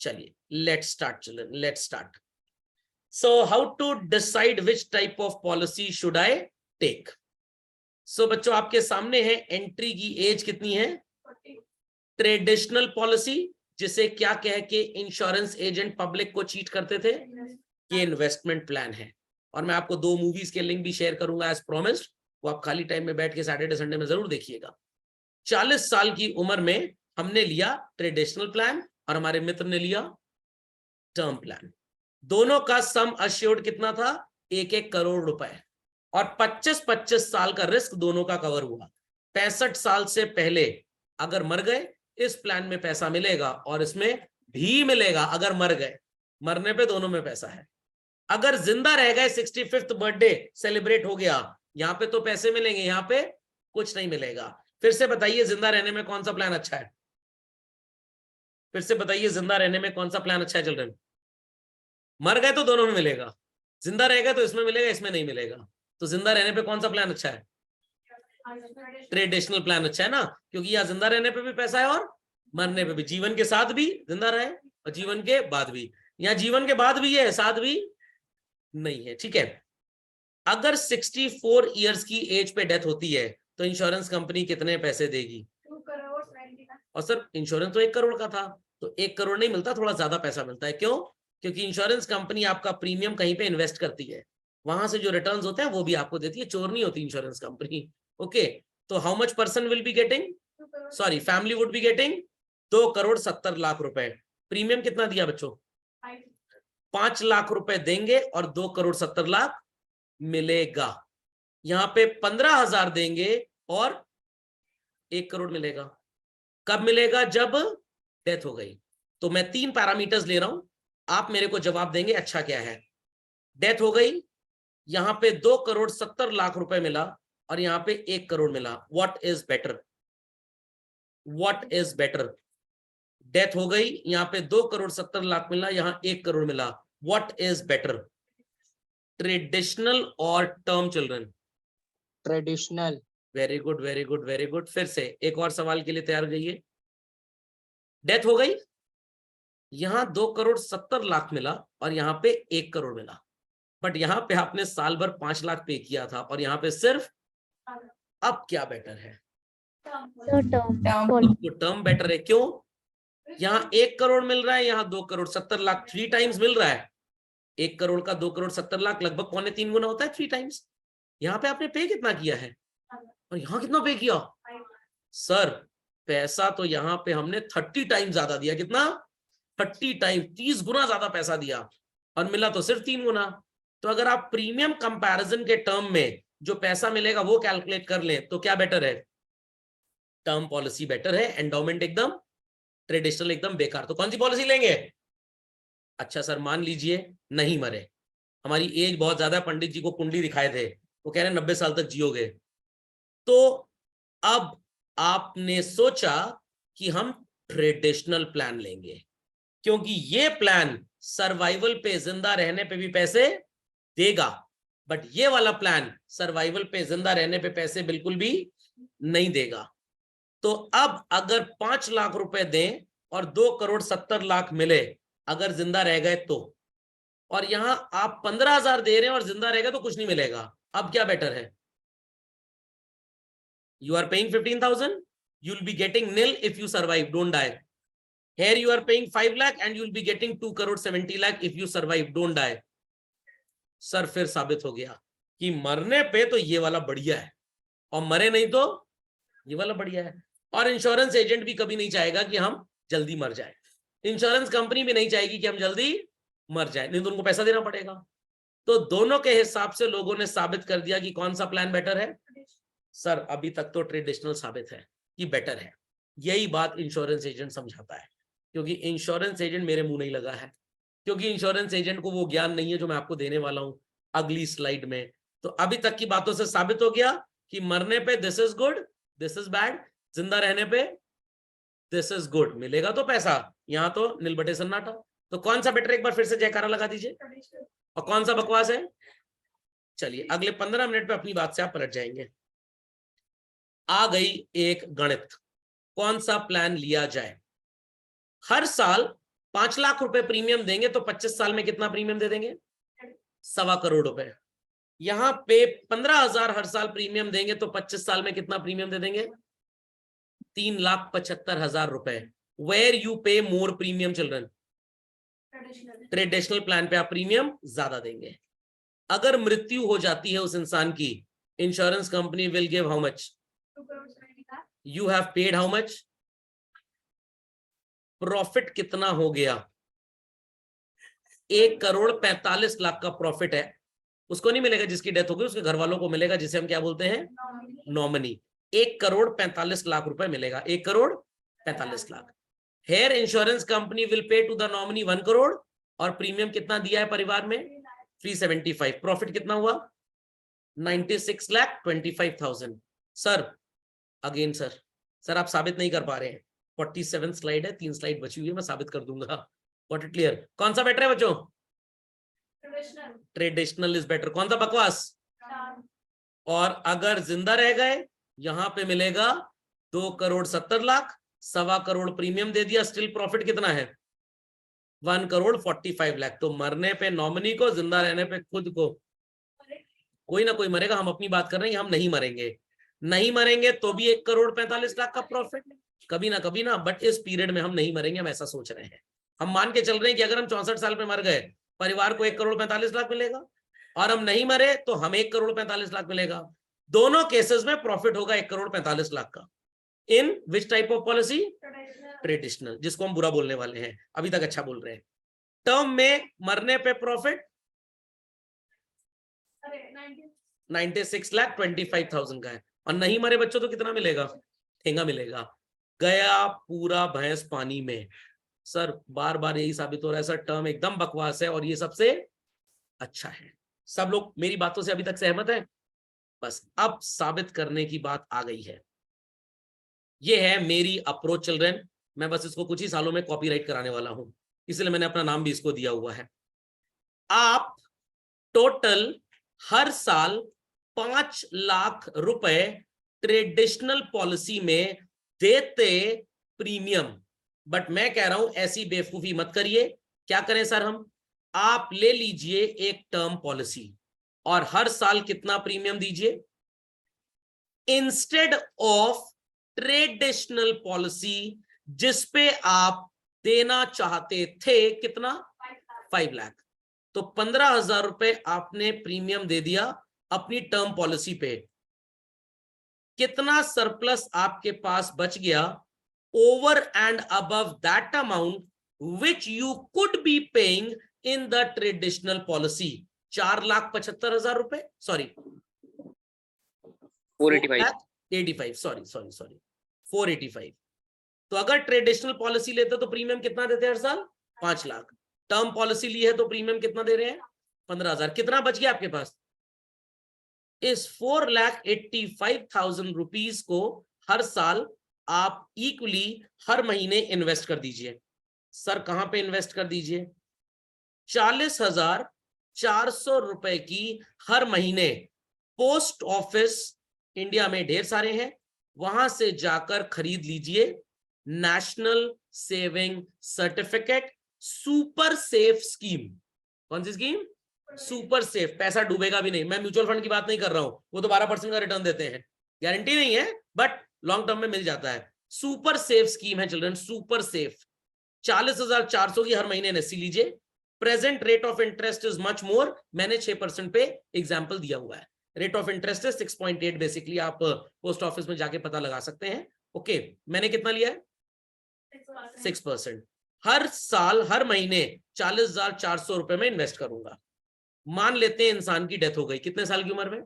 चलिए let's start children, let's start. So how to decide which type of policy should I take? So बच्चों आपके सामने है, एंट्री की एज कितनी है? ट्रेडिशनल पॉलिसी, जिसे क्या कह के इंश्योरेंस एजेंट पब्लिक को चीट करते थे, ये इन्वेस्टमेंट प्लान है। और मैं आपको 2 मूवीज के लिंक भी शेयर करूंगा एज प्रोमिस्ड, वो आप खाली टाइम में बैठ के सैटरडे संडे में जरूर देखिएगा। 40 साल की उम्र में हमने लिया ट्रेडिशनल प्लान और हमारे मित्र ने लिया टर्म प्लान। दोनों का सम अश्योर्ड कितना था? 1-1 करोड़ रुपए, और 25-25 साल का रिस्क दोनों का कवर हुआ। 65 साल से पहले अगर मर गए, इस प्लान में पैसा मिलेगा और इसमें भी मिलेगा अगर मर गए। मरने पे दोनों में पैसा है। अगर जिंदा रह गए, 65th बर्थडे सेलिब्रेट हो गया, यहां पे तो पैसे मिलेंगे, यहां पे कुछ नहीं मिलेगा। फिर से बताइए जिंदा रहने में कौन सा प्लान अच्छा है? फिर से बताइए जिंदा रहने में कौन सा प्लान अच्छा है चिल्ड्रन? मर गए तो दोनों में मिलेगा, जिंदा रह गए तो इसमें मिलेगा, इसमें नहीं मिलेगा। तो जिंदा रहने पे कौन सा प्लान अच्छा है? ट्रेडिशनल प्लान अच्छा है ना, क्योंकि यहाँ जिंदा रहने पे भी पैसा है और मरने पे भी। जीवन के साथ भी जिंदा रहे और जीवन के बाद भी। यहाँ जीवन के बाद भी है, साथ भी नहीं है। ठीक है, अगर 64 इयर्स की एज पे डेथ होती है तो इंश्योरेंस कंपनी कितने पैसे देगी? 2 करोड़। और सर इंश्योरेंस तो 1 करोड़ का था, तो 1 करोड़ नहीं मिलता, थोड़ा ज्यादा पैसा मिलता है। क्यों? क्योंकि इंश्योरेंस कंपनी आपका प्रीमियम कहीं पे इन्वेस्ट करती है, वहां से जो रिटर्न्स होते हैं वो भी आपको देती है। चोर नहीं होती इंश्योरेंस कंपनी। ओके, तो how much person will be getting, sorry family would be getting 2,70,00,000 रुपए। प्रीमियम कितना दिया बच्चों? 5 लाख रुपए देंगे और 2,70,00,000 मिलेगा। यहाँ पे 15,000 देंगे और 1 करोड़ मिलेगा। कब मिलेगा? जब डेथ हो गई। तो मैं 3 पैरामीटर्स ले रहा हूं, आप मेरे को जवाब देंगे अच्छा क्या है। डेथ हो गई, यहां पे 2,70,00,000 रुपए मिला, और यहाँ पे 1 करोड़ मिला, what is better? What is better? Death हो गई, यहाँ पे 2,70,00,000 मिला, यहाँ 1 करोड़ मिला, व्हाट इज बेटर? ट्रेडिशनल और term children? Traditional. Very good, very good, very good. फिर से एक और सवाल के लिए तैयार रहिए। डेथ हो गई, यहां 2,70,00,000 मिला और यहाँ पे 1 करोड़ मिला, बट यहाँ पे आपने साल भर 5 लाख पे किया था और यहाँ पे सिर्फ, अब क्या बेटर है? तो टर्म बेटर है। क्यों? यहाँ 1 करोड़ मिल रहा है, यहाँ 2,70,00,000, 3 टाइम्स मिल रहा है। 1 करोड़ का 2,70,00,000 लगभग 2.25 गुना होता है, 3 टाइम्स। यहाँ पे आपने पे कितना किया है और यहाँ कितना पे किया? सर पैसा तो यहाँ पे हमने 30 टाइम ज्यादा दिया। कितना? 30 टाइम, 30 गुना ज्यादा पैसा दिया और मिला तो सिर्फ 3 गुना। तो अगर आप प्रीमियम कंपैरिजन के टर्म में जो पैसा मिलेगा वो कैलकुलेट कर लें तो क्या बेटर है? टर्म पॉलिसी बेटर है, एंडोमेंट एकदम, ट्रेडिशनल एकदम बेकार। तो कौन सी पॉलिसी लेंगे? अच्छा सर मान लीजिए नहीं मरे, हमारी एज बहुत ज्यादा, पंडित जी को कुंडली दिखाए थे, वो कह रहे हैं 90 साल तक जियोगे, तो अब आपने सोचा कि हम ट्रेडिशनल प्लान लेंगे, क्योंकि ये प्लान सर्वाइवल पे, जिंदा रहने पे भी पैसे देगा, बट ये वाला प्लान सर्वाइवल पे, जिंदा रहने पे पैसे बिल्कुल भी नहीं देगा। तो अब अगर 5 लाख रुपए दें और 2,70,00,000 मिले अगर जिंदा रह गए तो, और यहां आप 15,000 दे रहे हैं और जिंदा रह गए तो कुछ नहीं मिलेगा, अब क्या बेटर है? You are paying 15,000, you'll be getting nil if you survive, don't die. Here you are paying 5 lakh and you'll be getting 2,70,00,000 if you survive, don't die. Sir फिर साबित हो गया कि मरने पे तो ये वाला बढ़िया है और मरे नहीं तो ये वाला बढ़िया है। और इंश्योरेंस एजेंट भी कभी नहीं चाहेगा कि हम जल्दी मर जाए, इंश्योरेंस कंपनी भी नहीं चाहेगी कि हम जल्दी मर जाए, नहीं तो उनको पैसा देना पड़ेगा। तो दोनों के हिसाब से लोगों ने साबित कर दिया कि कौन सा प्लान बेटर है। सर अभी तक तो ट्रेडिशनल साबित है कि बेटर है। यही बात इंश्योरेंस एजेंट समझाता है, क्योंकि इंश्योरेंस एजेंट मेरे मुंह नहीं लगा है, क्योंकि इंश्योरेंस एजेंट को वो ज्ञान नहीं है जो मैं आपको देने वाला हूं अगली स्लाइड में। तो अभी तक की बातों से साबित हो गया कि मरने पे this is good, this is bad, जिंदा रहने पे दिस इज गुड, मिलेगा तो पैसा, यहां तो नील बटे सन्नाटा। तो कौन सा बेटर, एक बार फिर से जयकारा लगा दीजिए, और कौन सा बकवास है? चलिए अगले 15 मिनट पे अपनी बात से आप पलट जाएंगे। आ गई एक गणित, कौन सा प्लान लिया जाए? हर साल 5 लाख रुपए प्रीमियम देंगे तो 25 साल में कितना प्रीमियम दे देंगे? 1.25 करोड़ रुपए। यहां पे 15,000 हर साल प्रीमियम देंगे तो 25 साल में कितना प्रीमियम दे देंगे? 3,75,000 रुपए। वेयर यू पे मोर प्रीमियम चिल्ड्रन? ट्रेडिशनल प्लान पे आप प्रीमियम ज्यादा देंगे। अगर मृत्यु हो जाती है उस इंसान की, insurance company will give how much? You have paid how much? Profit कितना हो गया? 1,45,00,000 का प्रॉफिट है। उसको नहीं मिलेगा जिसकी डेथ हो गई, उसके घर वालों को मिलेगा, जिसे हम क्या बोलते हैं? नॉमिनी। 1,45,00,000 रुपए मिलेगा, 1,45,00,000। Here insurance company will pay to the nominee 1 crore और प्रीमियम कितना दिया है परिवार में? 375। प्रॉफिट कितना हुआ? 96,25,000। सर अगेन सर आप साबित नहीं कर पा रहे हैं, 47 स्लाइड है, 3 स्लाइड बची हुई है, मैं साबित कर दूंगा। What it clear? कौन सा बेटर है बच्चों? Traditional is better. कौन सा बकवास? और अगर जिंदा रह गए, यहां पे मिलेगा 2,70,00,000, 1.25 करोड़ प्रीमियम दे दिया, स्टिल प्रॉफिट कितना है? 1,45,00,000। तो मरने पे नॉमिनी को, जिंदा रहने पे खुद को, कोई ना कोई मरेगा। हम अपनी बात कर रहे हैं, हम नहीं मरेंगे, नहीं मरेंगे तो भी 1,45,00,000 का प्रॉफिट, कभी ना, बट इस पीरियड में हम नहीं मरेंगे, हम ऐसा सोच रहे हैं। हम मान के चल रहे हैं कि अगर हम 64 साल पे मर गए, परिवार को 1,45,00,000 मिलेगा, और हम नहीं मरे तो हमें 1,45,00,000 मिलेगा। दोनों केसेस में प्रॉफिट होगा 1,45,00,000 का। In which type of policy? Traditional, जिसको हम बुरा बोलने वाले हैं, अभी तक अच्छा बोल रहे हैं। टर्म में मरने पे प्रॉफिट 96,25,000 का है, और नहीं मरे बच्चों तो कितना मिलेगा? ठेंगा मिलेगा। गया पूरा भैंस पानी में। सर बार बार यही साबित हो रहा है, सर टर्म एकदम बकवास है और ये सबसे अच्छा है। सब लोग मेरी बातों से अभी तक सहमत हैं? बस अब साबित करने की बात आ गई है। ये है मेरी अप्रोच चिल्ड्रन। मैं बस इसको कुछ ही सालों में कॉपीराइट कराने वाला हूं, इसलिए मैंने अपना नाम भी इसको दिया हुआ है। आप टोटल हर साल 5 लाख रुपए ट्रेडिशनल पॉलिसी में देते प्रीमियम, बट मैं कह रहा हूं ऐसी बेवकूफी मत करिए। क्या करें सर हम? आप ले लीजिए एक टर्म पॉलिसी और हर साल कितना प्रीमियम दीजिए, इंस्टेड ऑफ ट्रेडिशनल पॉलिसी जिसपे आप देना चाहते थे कितना, 5 लाख। तो 15,000 रुपए आपने प्रीमियम दे दिया अपनी टर्म पॉलिसी पे। कितना सरप्लस आपके पास बच गया over and above that amount which you could be paying in the traditional policy? 4,75,000 रुपए, सॉरी 485, सॉरी 485। तो अगर ट्रेडिशनल पॉलिसी लेते तो प्रीमियम कितना देते हर साल? 5 लाख। टर्म पॉलिसी ली है तो प्रीमियम कितना दे रहे हैं? 15,000। कितना बच गया आपके पास? इस 4,85,000 रुपीज को हर साल आप इक्वली हर महीने इन्वेस्ट कर दीजिए। सर कहां पे इन्वेस्ट कर दीजिए? 40,400 रुपए की हर महीने पोस्ट ऑफिस, इंडिया में ढेर सारे हैं, वहां से जाकर खरीद लीजिए national saving certificate super safe scheme. कौन सी स्कीम? Super safe. पैसा डूबेगा भी नहीं। मैं म्यूचुअल फंड की बात नहीं कर रहा हूं, वो तो 12% का रिटर्न देते हैं, गारंटी नहीं है बट लॉन्ग टर्म में मिल जाता है। सुपर सेफ स्कीम है चिल्ड्रन, सुपर सेफ। 40,400 की हर महीने एनएससी लीजिए। Present rate of interest is much more, मैंने 6% पे एग्जाम्पल दिया हुआ है। रेट ऑफ इंटरेस्ट है 6.8, बेसिकली आप पोस्ट ऑफिस में जाके पता लगा सकते हैं। ओके, मैंने कितना लिया है? 6%। हर साल हर महीने 40,400 रुपए में इन्वेस्ट करूंगा। मान लेते हैं इंसान की डेथ हो गई, कितने साल की उम्र में?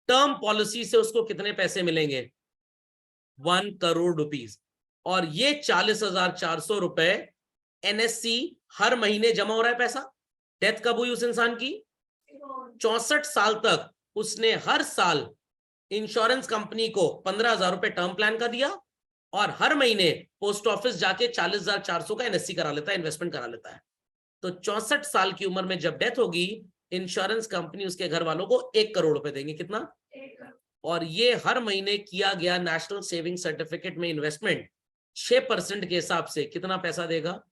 टर्म पॉलिसी से उसको कितने पैसे मिलेंगे? 1 करोड़ रुपीस। और ये 40,400 रुपए एनएससी हर महीने जमा हो रहा है पैसा। डेथ कब हुई उस इंसान की? 64 साल तक उसने हर साल इंश्योरेंस कंपनी को 15,000 रुपए टर्म प्लान का दिया और हर महीने पोस्ट ऑफिस जाके 40,400 का एनएससी करा लेता है, इन्वेस्टमेंट करा लेता है। तो 64 साल की उम्र में जब डेथ होगी, इंश्योरेंस कंपनी उसके घर वालों को 1 करोड़ रुपए देंगे। कितना? 1 करोड़। और ये हर महीने किया गया नेशनल सेविंग सर्टिफिकेट में इन्वेस्टमेंट 6% के हिसाब से कितना पैसा देगा?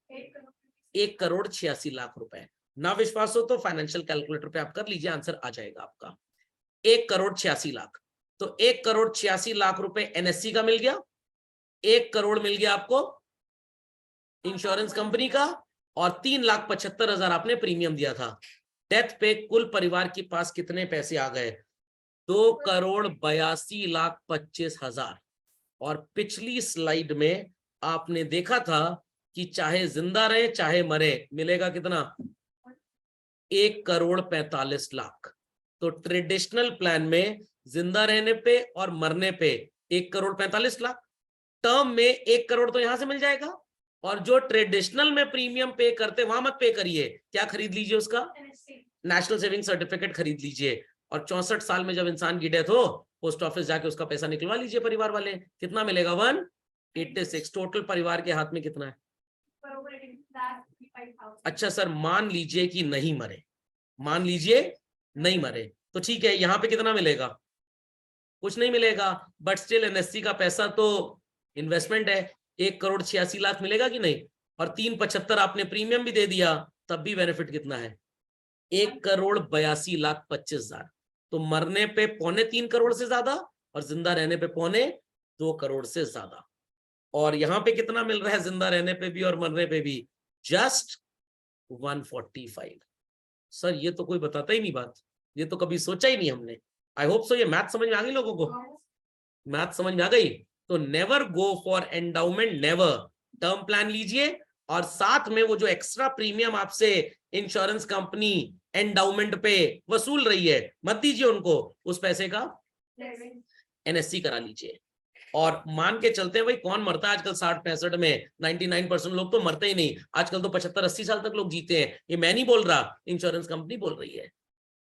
1,86,00,000 रुपए। ना विश्वास हो तो फाइनेंशियल कैलकुलेटर पे आप कर लीजिए, आंसर आ जाएगा आपका 1,86,00,000। तो 1,86,00,000 रुपए एनएससी का मिल गया, 1 करोड़ मिल गया आपको इंश्योरेंस कंपनी का, और 3,75,000 आपने प्रीमियम दिया था। डेथ पे कुल परिवार के पास कितने पैसे आ गए? 2,82,25,000। और पिछली स्लाइड में आपने देखा था कि चाहे जिंदा रहे चाहे मरे मिलेगा कितना? 1,45,00,000। तो ट्रेडिशनल प्लान में जिंदा रहने पे और मरने पे 1,45,00,000, टर्म में 1 करोड़ तो यहां से मिल जाएगा। और जो ट्रेडिशनल में प्रीमियम पे करते वहां मत पे करिए, क्या खरीद लीजिए? उसका नेशनल सेविंग सर्टिफिकेट खरीद लीजिए। और 64 साल में जब इंसान की डेथ हो, पोस्ट ऑफिस जाके उसका पैसा निकलवा लीजिए परिवार वाले। कितना मिलेगा? 186। टोटल परिवार के हाथ में कितना है? अच्छा सर, मान लीजिए कि नहीं मरे, मान लीजिए नहीं मरे, तो ठीक है, यहां पे कितना मिलेगा? कुछ नहीं मिलेगा, बट स्टिल एनएससी का पैसा तो इन्वेस्टमेंट है, 1,86,00,000 मिलेगा कि नहीं? और 3,75,000 आपने प्रीमियम भी दे दिया, तब भी बेनिफिट कितना है? 1,82,25,000। तो मरने पे 2.25 करोड़ से ज्यादा और जिंदा रहने पे 2.25 करोड़ से ज्यादा। और यहां पे कितना मिल रहा है जिंदा रहने पे भी और मरने पे भी? जस्ट 145। सर ये तो कोई बताता ही नहीं बात, ये तो कभी सोचा ही नहीं हमने। आई होप सो ये मैथ समझ में आ गई लोगों को? मैथ समझ में आ गई? तो never go for endowment, never. Term plan लीजिए और साथ में वो जो एक्स्ट्रा प्रीमियम आपसे इंश्योरेंस कंपनी एंडाउमेंट पे वसूल रही है, मत दीजिए उनको, उस पैसे का एनएससी करा लीजिए। और मान के चलते हैं भाई, कौन मरता है आजकल 60-65 में? 99% लोग तो मरते ही नहीं, आजकल तो 75-80 साल तक लोग जीते हैं। ये मैं नहीं बोल रहा, इंश्योरेंस कंपनी बोल रही है।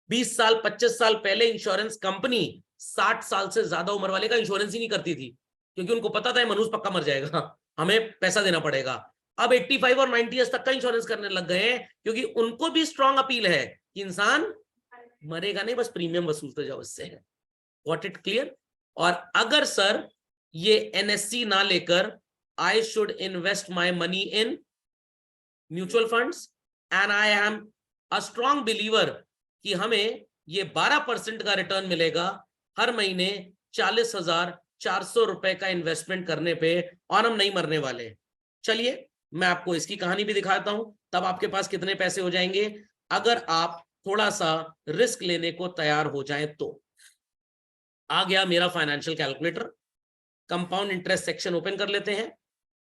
20 साल 25 साल पहले इंश्योरेंस कंपनी 60 साल से ज्यादा उम्र वाले का इंश्योरेंस ही नहीं करती थी, क्योंकि उनको पता था मनुष्य पक्का मर जाएगा, हमें पैसा देना पड़ेगा। अब 85 और 90 ईयर्स तक का इंश्योरेंस करने लग गए हैं, क्योंकि उनको भी स्ट्रॉन्ग अपील है कि इंसान मरेगा नहीं, बस प्रीमियम वसूलते जाओ इससे है। Got it clear? और अगर सर ये एनएससी ना लेकर I should invest my money in mutual funds and I am a strong believer कि हमें ये 12% का रिटर्न मिलेगा हर महीने 40,400 रुपए का इन्वेस्टमेंट करने पे, और हम नहीं मरने वाले। चलिए मैं आपको इसकी कहानी भी दिखाता हूं, तब आपके पास कितने पैसे हो जाएंगे अगर आप थोड़ा सा रिस्क लेने को तैयार हो जाएं। तो आ गया मेरा financial calculator, compound interest section open कर लेते हैं।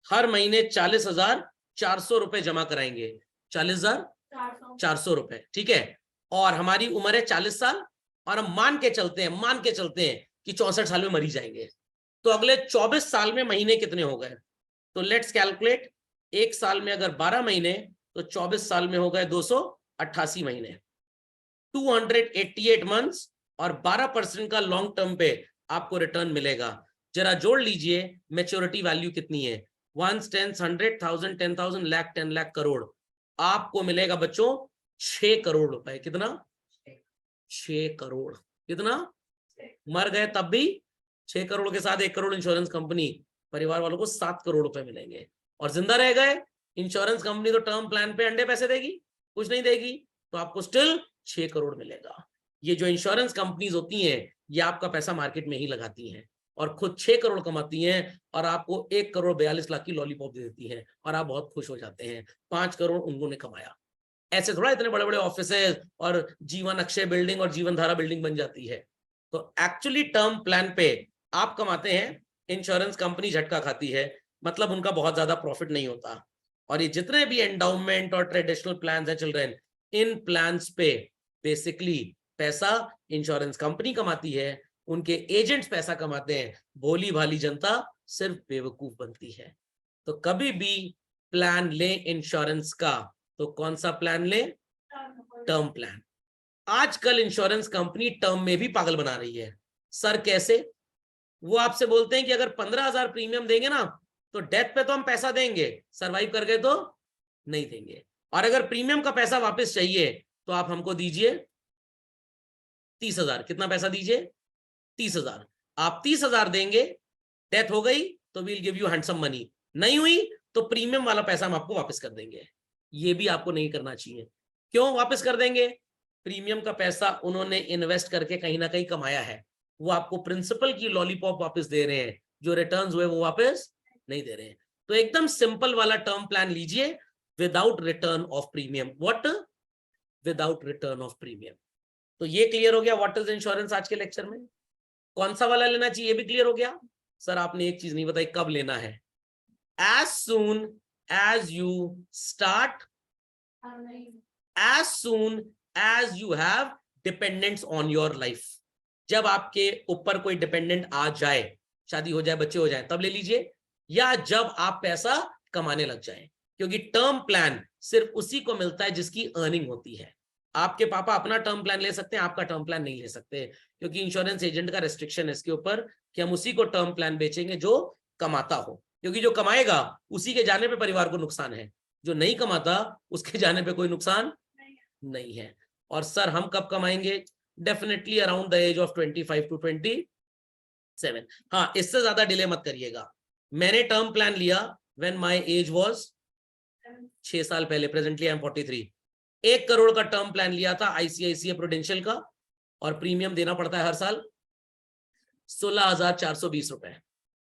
हर महीने 40,400 रुपए जमा कराएंगे, 40,400 रुपए, ठीक है। और हमारी उम्र है 40 साल, और हम मान के चलते हैं कि 64 साल में मरी जाएंगे। तो अगले 24 साल में महीने कितने हो गए? तो लेट्स कैलकुलेट। एक साल में अगर 12 महीने, तो 24 साल में हो गए 288 महीने, 288 मंथ्स, और 12% का लॉन्ग टर्म पे आपको रिटर्न मिलेगा। जरा जोड़ लीजिए मैच्योरिटी वैल्यू कितनी है, 1 10 100 1000 10,000 लाख 10 लाख करोड़। आपको मिलेगा बच्चों 6 करोड़ रुपए। कितना? 6 करोड़। कितना? मर गए तब भी 6 करोड़ के साथ 1 करोड़ इंश्योरेंस कंपनी, परिवार वालों को 7 करोड़ रुपए मिलेंगे। और जिंदा रह गए, इंश्योरेंस कंपनी तो टर्म प्लान पे अंडे पैसे देगी, कुछ नहीं देगी, तो आपको स्टिल 6 करोड़ मिलेगा। ये जो इंश्योरेंस कंपनीज होती हैं, ये आपका पैसा मार्केट में ही लगाती हैं और खुद 6 करोड़ कमाती हैं, और आपको 1 करोड़ 42 लाख की लॉलीपॉप दे देती हैं, और आप बहुत खुश हो जाते हैं। 5 करोड़ उन्होंने कमाया। ऐसे थोड़ा इतने बड़े बड़े ऑफिसेज और जीवन अक्षय बिल्डिंग और जीवन धारा बिल्डिंग बन जाती है। तो एक्चुअली टर्म प्लान पे आप कमाते हैं, इंश्योरेंस कंपनी झटका खाती है, मतलब उनका बहुत ज्यादा प्रॉफिट नहीं होता। और ये जितने भी एंडाउमेंट और ट्रेडिशनल प्लान है चिल्ड्रन, इन प्लान्स पे बेसिकली पैसा इंश्योरेंस कंपनी कमाती है, उनके एजेंट्स पैसा कमाते हैं, भोली भाली जनता सिर्फ बेवकूफ बनती है। तो कभी भी प्लान ले इंश्योरेंस का, तो कौन सा प्लान ले? Term plan. आजकल इंश्योरेंस कंपनी टर्म में भी पागल बना रही है। सर कैसे? वो आपसे बोलते हैं कि अगर 15,000 प्रीमियम देंगे ना, तो डेथ पे तो हम पैसा देंगे, सरवाइव कर गए तो नहीं देंगे, और अगर प्रीमियम का पैसा वापस चाहिए तो आप हमको दीजिए 30,000। कितना पैसा दीजिए? 30,000। आप 30,000 देंगे, डेथ हो गई तो we'll give you handsome money, नहीं हुई तो प्रीमियम वाला पैसा हम आपको वापस कर देंगे। ये भी आपको नहीं करना चाहिए। क्यों वापस कर देंगे? प्रीमियम का पैसा उन्होंने इन्वेस्ट करके कहीं ना कहीं कमाया है, वो आपको प्रिंसिपल की लॉलीपॉप वापस दे रहे हैं, जो रिटर्न्स हुए वो वापस नहीं दे रहे हैं। तो एकदम सिंपल वाला टर्म प्लान लीजिए, without return of premium. What? Without return of premium. तो ये क्लियर हो गया व्हाट इज इंश्योरेंस आज के लेक्चर में। कौन सा वाला लेना चाहिए ये भी क्लियर हो गया। सर आपने एक चीज नहीं बताई, कब लेना है? As soon as you start, as soon as you have dependents on your life. जब आपके ऊपर कोई डिपेंडेंट आ जाए, शादी हो जाए, बच्चे हो जाए, तब ले लीजिए, या जब आप पैसा कमाने लग जाए, क्योंकि टर्म प्लान सिर्फ उसी को मिलता है जिसकी अर्निंग होती है। आपके पापा अपना टर्म प्लान ले सकते हैं, आपका टर्म प्लान नहीं ले सकते, क्योंकि इंश्योरेंस एजेंट का रेस्ट्रिक्शन है इसके ऊपर कि हम उसी को टर्म प्लान बेचेंगे जो कमाता हो, क्योंकि जो कमाएगा उसी के जाने पे परिवार को नुकसान है, जो नहीं कमाता उसके जाने पे कोई नुकसान नहीं है। और सर हम कब कमाएंगे? Definitely around the age of 25 to 27। हाँ, इससे ज्यादा डिले मत करिएगा। मैंने टर्म प्लान लिया व्हेन माय एज वाज 6 साल पहले, प्रेजेंटली आई एम 43। 1 करोड़ का टर्म प्लान लिया था आईसीआईसीआई प्रूडेंशियल का, और प्रीमियम देना पड़ता है हर साल 16,420 रुपए।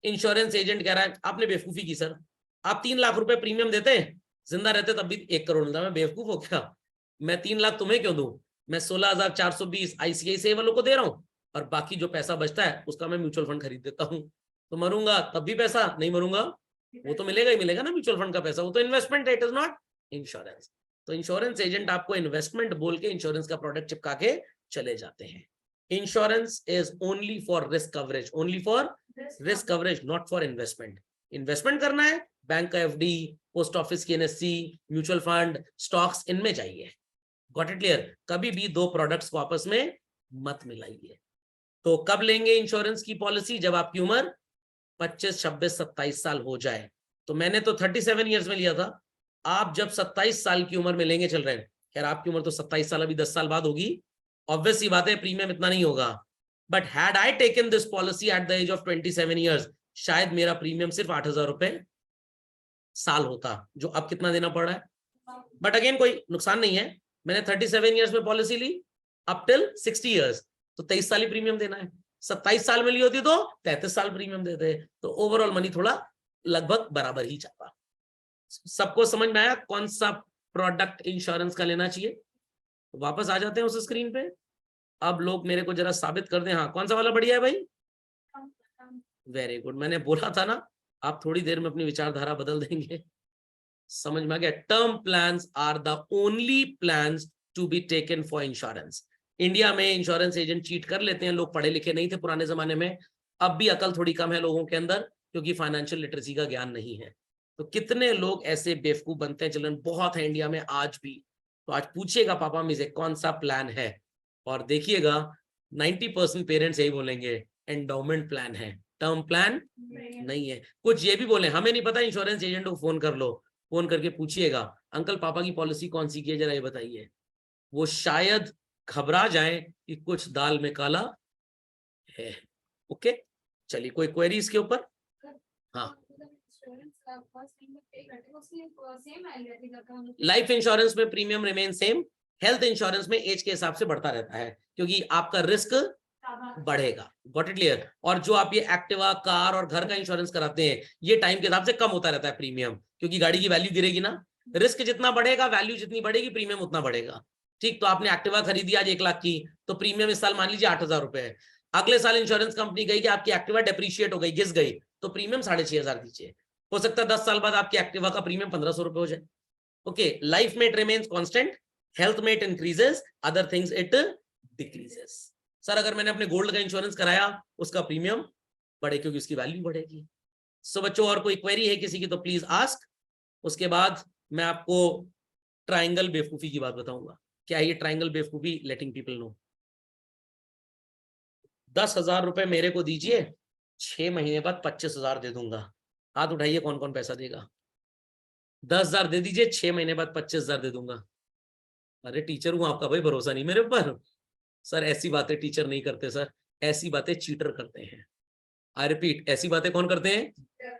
इंश्योरेंस एजेंट कह रहा है आपने बेवकूफी की सर, आप 3 लाख रुपए प्रीमियम देते, जिंदा रहते तब भी 1 करोड़ मिलता, मैं बेवकूफ हो क्या? मैं 3 लाख तुम्हें क्यों दूं? मैं 16,420 आईसीआईसीआई वालों को दे रहा हूं, और बाकी जो पैसा बचता है उसका मैं म्यूचुअल फंड खरीद देता हूं। तो मरूंगा तब भी पैसा नहीं, मरूंगा वो तो मिलेगा ही मिलेगा ना, म्यूचुअल फंड का पैसा, वो तो इन्वेस्टमेंट है, इट इज नॉट इंश्योरेंस। तो इंश्योरेंस एजेंट आपको इन्वेस्टमेंट बोल के इंश्योरेंस का प्रोडक्ट चिपका के चले जाते हैं। Insurance is only for risk coverage, only for risk coverage, not for investment. Investment करना है, बैंक का एफडी, पोस्ट ऑफिस की एनएससी, म्यूचुअल फंड, स्टॉक्स, इनमें चाहिए। Got it clear? कभी भी दो प्रोडक्ट्स को आपस में मत मिलाइए। तो कब लेंगे इंश्योरेंस की पॉलिसी? जब आपकी उम्र 25, 26, 27 साल हो जाए। तो मैंने तो 37 ईयर्स में लिया था। आप जब 27 साल की उम्र में लेंगे चल रहे हैं, खैर आपकी उम्र तो 27 साल अभी 10 साल बाद होगी, ऑब्वियस सी बात है प्रीमियम इतना नहीं होगा। But had I taken this policy at the age of 27 years, शायद मेरा प्रीमियम सिर्फ 8,000 रुपए साल होता, जो अब कितना देना पड़ रहा है। बट अगेन कोई नुकसान नहीं है, मैंने 37 ईयर्स में पॉलिसी ली अप टिल 60 ईयर्स, तो 23 साल ही प्रीमियम देना है। 27 साल में ली होती तो 33 साल प्रीमियम देते, तो ओवरऑल मनी थोड़ा लगभग बराबर ही जाता। सबको समझ में आया कौन सा प्रोडक्ट इंश्योरेंस का लेना चाहिए? तो वापस आ जाते हैं उस स्क्रीन पे। अब लोग मेरे को जरा साबित कर दें, हाँ कौन सा वाला बढ़िया है भाई? वेरी गुड, मैंने बोला था ना, आप थोड़ी देर में अपनी विचारधारा बदल देंगे। समझ में आ गया? Term plans are the only plans to be taken for insurance. India में इंश्योरेंस एजेंट चीट कर लेते हैं, लोग पढ़े लिखे नहीं थे पुराने जमाने में, अब भी अकल थोड़ी कम है लोगों के अंदर, क्योंकि फाइनेंशियल लिटरेसी का ज्ञान नहीं है। तो कितने लोग ऐसे बेवकूफ बनते हैं, चिल्ड्रन बहुत है इंडिया में आज भी। तो आज पूछिएगा पापा मुझे कौन सा प्लान है, और देखिएगा 90% पेरेंट्स यही बोलेंगे एंडोमेंट प्लान है, टर्म प्लान नहीं है। कुछ ये भी बोले हमें नहीं पता, इंश्योरेंस एजेंट को फोन कर लो, फोन करके पूछिएगा अंकल पापा की पॉलिसी कौन सी की है जरा ये बताइए। वो शायद घबरा जाए कि कुछ दाल में काला है। ओके, चलिए कोई क्वेरी इसके ऊपर? हाँ, लाइफ इंश्योरेंस में premium remain same, health insurance में एज के हिसाब से बढ़ता रहता है, क्योंकि आपका रिस्क बढ़ेगा। Got it clear? और जो आप ये एक्टिवा, कार और घर का इंश्योरेंस कराते हैं, ये टाइम के हिसाब से कम होता रहता है प्रीमियम, क्योंकि गाड़ी की वैल्यू गिरेगी ना, रिस्क जितना बढ़ेगा वैल्यू जितनी बढ़ेगी प्रीमियम उतना बढ़ेगा। ठीक, तो आपने एक्टिवा खरीदी आज 1 लाख की, तो प्रीमियम इस साल मान लीजिए 8,000 रुपए है। अगले साल इंश्योरेंस कंपनी गई कि आपकी एक्टिवा डेप्रीशिएट हो गई, घिस गई, तो प्रीमियम 6,500 दीजिए। हो सकता है 10 साल बाद आपकी एक्टिवा का प्रीमियम 1,500 रुपए हो जाए। ओके, लाइफ में इट रिमेन्स कांस्टेंट, हेल्थ में it increases, other things it decreases. Sir अगर मैंने अपने गोल्ड का इंश्योरेंस कराया उसका प्रीमियम बढ़े क्योंकि उसकी वैल्यू बढ़ेगी। सो बच्चों और कोई क्वेरी है किसी की तो प्लीज आस्क। उसके बाद मैं आपको ट्रायंगल बेवकूफी की बात बताऊंगा। क्या है ये ट्रायंगल बेवकूफी? Letting people know. 10,000 रुपए मेरे को दीजिए, 6 महीने बाद 25,000 दे दूंगा। हाथ उठाइए कौन कौन पैसा देगा? 10,000 दे दीजिए, 6 महीने बाद 25,000 दे दूंगा। अरे टीचर हूं आपका भाई, भरोसा नहीं मेरे ऊपर? सर ऐसी बातें टीचर नहीं करते सर, ऐसी बातें चीटर करते हैं। आई रिपीट, ऐसी बातें कौन करते हैं?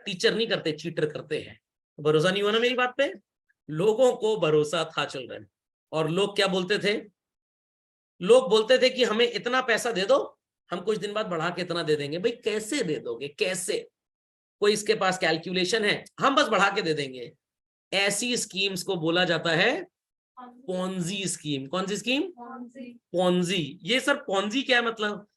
टीचर नहीं करते, चीटर करते हैं। भरोसा नहीं हुआ ना मेरी बात पे? लोगों को भरोसा था चिल्ड्रन, और लोग क्या बोलते थे? लोग बोलते थे कि हमें इतना पैसा दे दो, हम कुछ दिन बाद बढ़ा के इतना दे देंगे। भाई कैसे दे दोगे, कैसे? कोई इसके पास कैलकुलेशन है? हम बस बढ़ा के दे देंगे। ऐसी स्कीम्स को बोला जाता है पोंजी स्कीम। कौन सी स्कीम? पोंजी। ये सर पोंजी क्या है मतलब?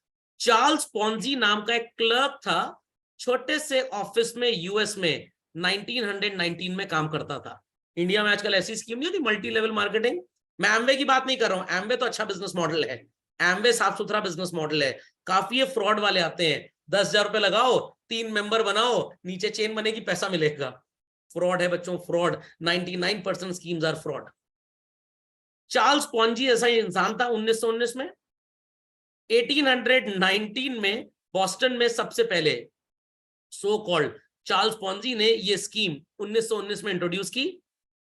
चार्ल्स पोंजी नाम का एक क्लर्क था, छोटे से ऑफिस में यूएस में 1919 में काम करता था। इंडिया में आजकल ऐसी स्कीम नहीं होती मल्टी लेवल मार्केटिंग। मैं एमवे की बात नहीं कर रहा हूं, एमवे तो अच्छा बिजनेस मॉडल है, एमवे साफ सुथरा बिजनेस मॉडल है। काफी फ्रॉड वाले आते हैं, 10,000 रुपए लगाओ, 3 मेंबर बनाओ, नीचे चेन बनेगी, पैसा मिलेगा। फ्रॉड है बच्चों, fraud. 99% schemes are fraud. Charles Ponzi ऐसा ही इंसान था 1919 में। 1819 में बॉस्टन में सबसे पहले सो कॉल्ड चार्ल्स पोंजी ने ये स्कीम 1919 में इंट्रोड्यूस की,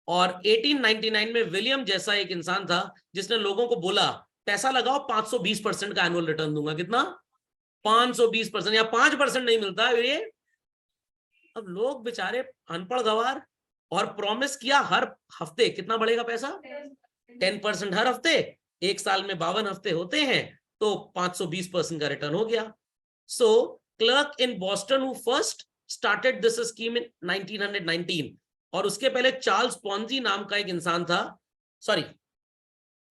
और 1899 में विलियम जैसा एक इंसान था जिसने लोगों को बोला पैसा लगाओ, 520% का एनुअल रिटर्न दूंगा। कितना? 520%, या 5% नहीं मिलता ये। अब लोग बेचारे अनपढ़ गवार, और प्रॉमिस किया हर हफ्ते कितना बढ़ेगा पैसा? 10% हर हफ्ते। एक साल में 52 हफ्ते होते हैं, तो 520% का रिटर्न हो गया। So clerk in Boston who first started this scheme in 1919, और उसके पहले चार्ल्स पोंजी नाम का एक इंसान था। सॉरी,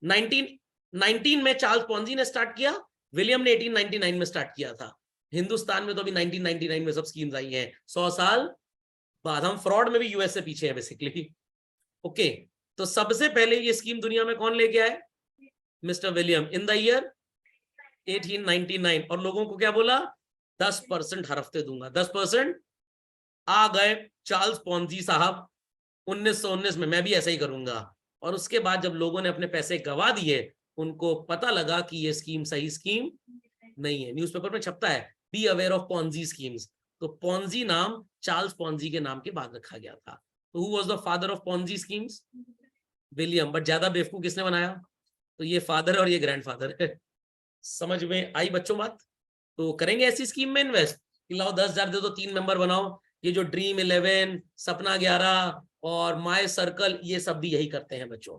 1919 में चार्ल्स पोंजी ने स्टार्ट किया, विलियम ने 1899 में स्टार्ट किया था। हिंदुस्तान में तो अभी 1999 में सब स्कीम्स आई हैं, 100 साल बाद। हम फ्रॉड में भी यूएस से पीछे हैं बेसिकली। ओके, तो सबसे पहले ये स्कीम दुनिया में कौन लेके आए? Mister William, in the year 1899। और लोगों को क्या बोला? 10% हर हफ्ते दूंगा, 10%। आ गए चार्ल्स पोंजी साहब 1919 में, मैं भी ऐसा ही करूंगा। और उसके बाद जब लोगों ने अपने पैसे गवा दिए, उनको पता लगा कि ये स्कीम सही स्कीम नहीं है। न्यूज़पेपर में छपता है, be aware of Ponzi schemes. तो पॉन्जी नाम चार्ल्स पॉन्जी के नाम के बाद रखा गया था। तो who was the father of Ponzi schemes? William. But ज्यादा बेवकूफ किसने बनाया? तो ये फादर और ये ग्रैंडफादर है। समझ में आई बच्चों बात? तो करेंगे ऐसी स्कीम में इन्वेस्ट कि लाओ 10,000 दे दो, 3 मेंबर बनाओ। ये जो ड्रीम 11, सपना 11 और माय सर्कल, ये सब भी यही करते हैं बच्चों।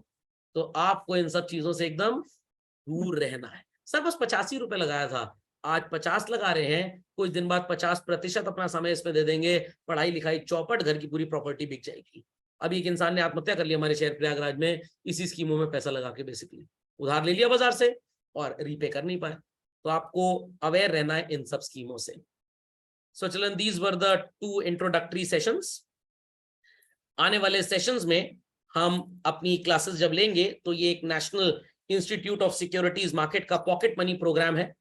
तो आपको इन सब चीजों से एकदम दूर रहना है। सर बस 85 रुपए लगाया था, आज 50 लगा रहे हैं, कुछ दिन बाद 50% अपना समय इसमें दे देंगे, पढ़ाई लिखाई चौपट, घर की पूरी प्रॉपर्टी बिक जाएगी। अभी एक इंसान ने आत्महत्या कर ली हमारे शहर प्रयागराज में, इसी स्कीमों में पैसा लगा के, बेसिकली उधार ले लिया बाजार से और रीपे कर नहीं पाए। तो आपको अवेयर रहना है इन सब स्कीमों से। सो चलन, these were the 2 introductory sessions. आने वाले सेशंस में हम अपनी क्लासेस जब लेंगे तो ये एक national institute of securities market का पॉकेट मनी प्रोग्राम है,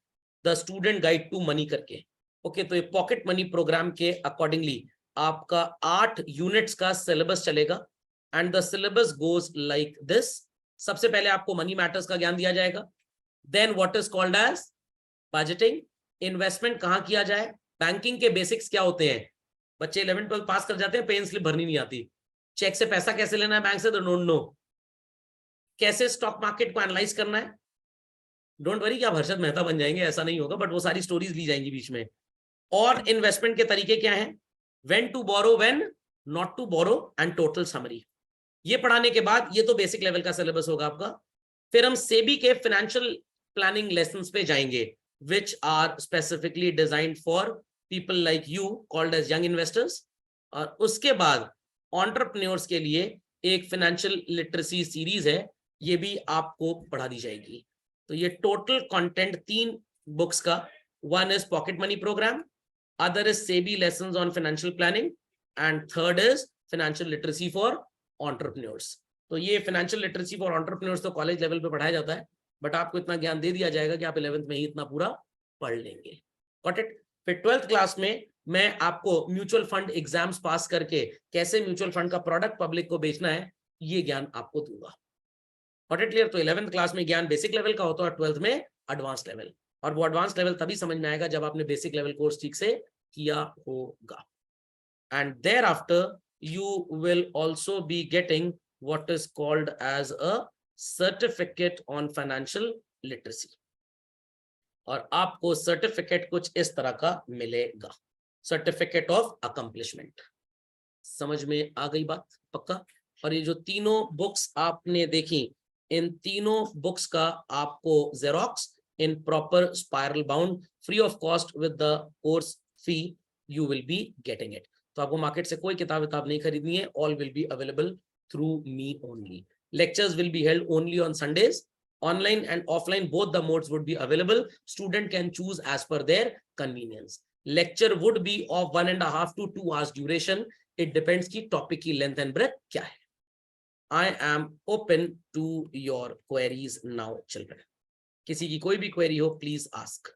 the student guide to money करके। ओके, तो ये पॉकेट मनी प्रोग्राम के अकॉर्डिंगली आपका 8 यूनिट्स का सिलेबस चलेगा and the syllabus goes like this. सबसे पहले आपको मनी मैटर्स का ज्ञान दिया जाएगा, then what is called as budgeting, investment कहां किया जाए, बैंकिंग के बेसिक्स क्या होते हैं, बच्चे 11 12 पास कर जाते हैं, पे स्लिप भरनी नहीं आती, चेक से पैसा कैसे लेना है बैंक से, तो डोंट नो, कैसे स्टॉक मार्केट को एनालाइज करना है। डोंट वरी कि आप हर्षद मेहता बन जाएंगे, ऐसा नहीं होगा, बट वो सारी स्टोरीज ली जाएंगी बीच में। और इन्वेस्टमेंट के तरीके क्या हैं, when to borrow, when not to borrow and total summary. ये पढ़ाने के बाद ये तो बेसिक लेवल का सिलेबस होगा आपका। फिर हम सेबी के फाइनेंशियल प्लानिंग लेसन्स पे जाएंगे, which are specifically designed for people like you called as young investors। और उसके बाद entrepreneurs के लिए एक फाइनेंशियल लिटरेसी सीरीज है, ये भी आपको पढ़ा दी जाएगी। तो ये टोटल कंटेंट 3 बुक्स का, one is pocket money program, other is SEBI lessons on financial planning and third is financial literacy for entrepreneurs. तो ये फाइनेंशियल लिटरेसी फॉर एंटरप्रेन्योर्स तो कॉलेज लेवल पे पढ़ाया जाता है, बट आपको इतना ज्ञान दे दिया जाएगा कि आप 11th में ही इतना पूरा पढ़ लेंगे। Got it? फिर 12th क्लास में मैं आपको म्यूचुअल फंड एग्जाम्स पास करके कैसे म्यूचुअल फंड का प्रोडक्ट पब्लिक को बेचना है, ये ज्ञान आपको दूंगा। Got it clear? तो 11th क्लास में ज्ञान बेसिक लेवल का होता है, 12th में एडवांस लेवल। और वो एडवांस लेवल तभी समझ में आएगा जब आपने बेसिक लेवल कोर्स ठीक से किया होगा। And thereafter you will also be getting what is called as a certificate on financial literacy। और आपको सर्टिफिकेट कुछ इस तरह का मिलेगा, सर्टिफिकेट ऑफ अकम्पलिशमेंट। समझ में आ गई बात? पक्का? और ये जो तीनों बुक्स आपने देखी, इन तीनों बुक्स का आपको xerox in proper spiral bound free of cost with the course fee you will be getting it. तो आपको मार्केट से कोई किताब नहीं खरीदनी है, all will be available through me only। Lectures will be held only on Sundays, online and offline, both the modes would be available, student can choose as per their convenience। Lecture would be of 1.5 to 2 hours duration, it depends ki topic ki length and breadth kya hai। I am open to your queries now children। किसी की कोई भी query हो please ask।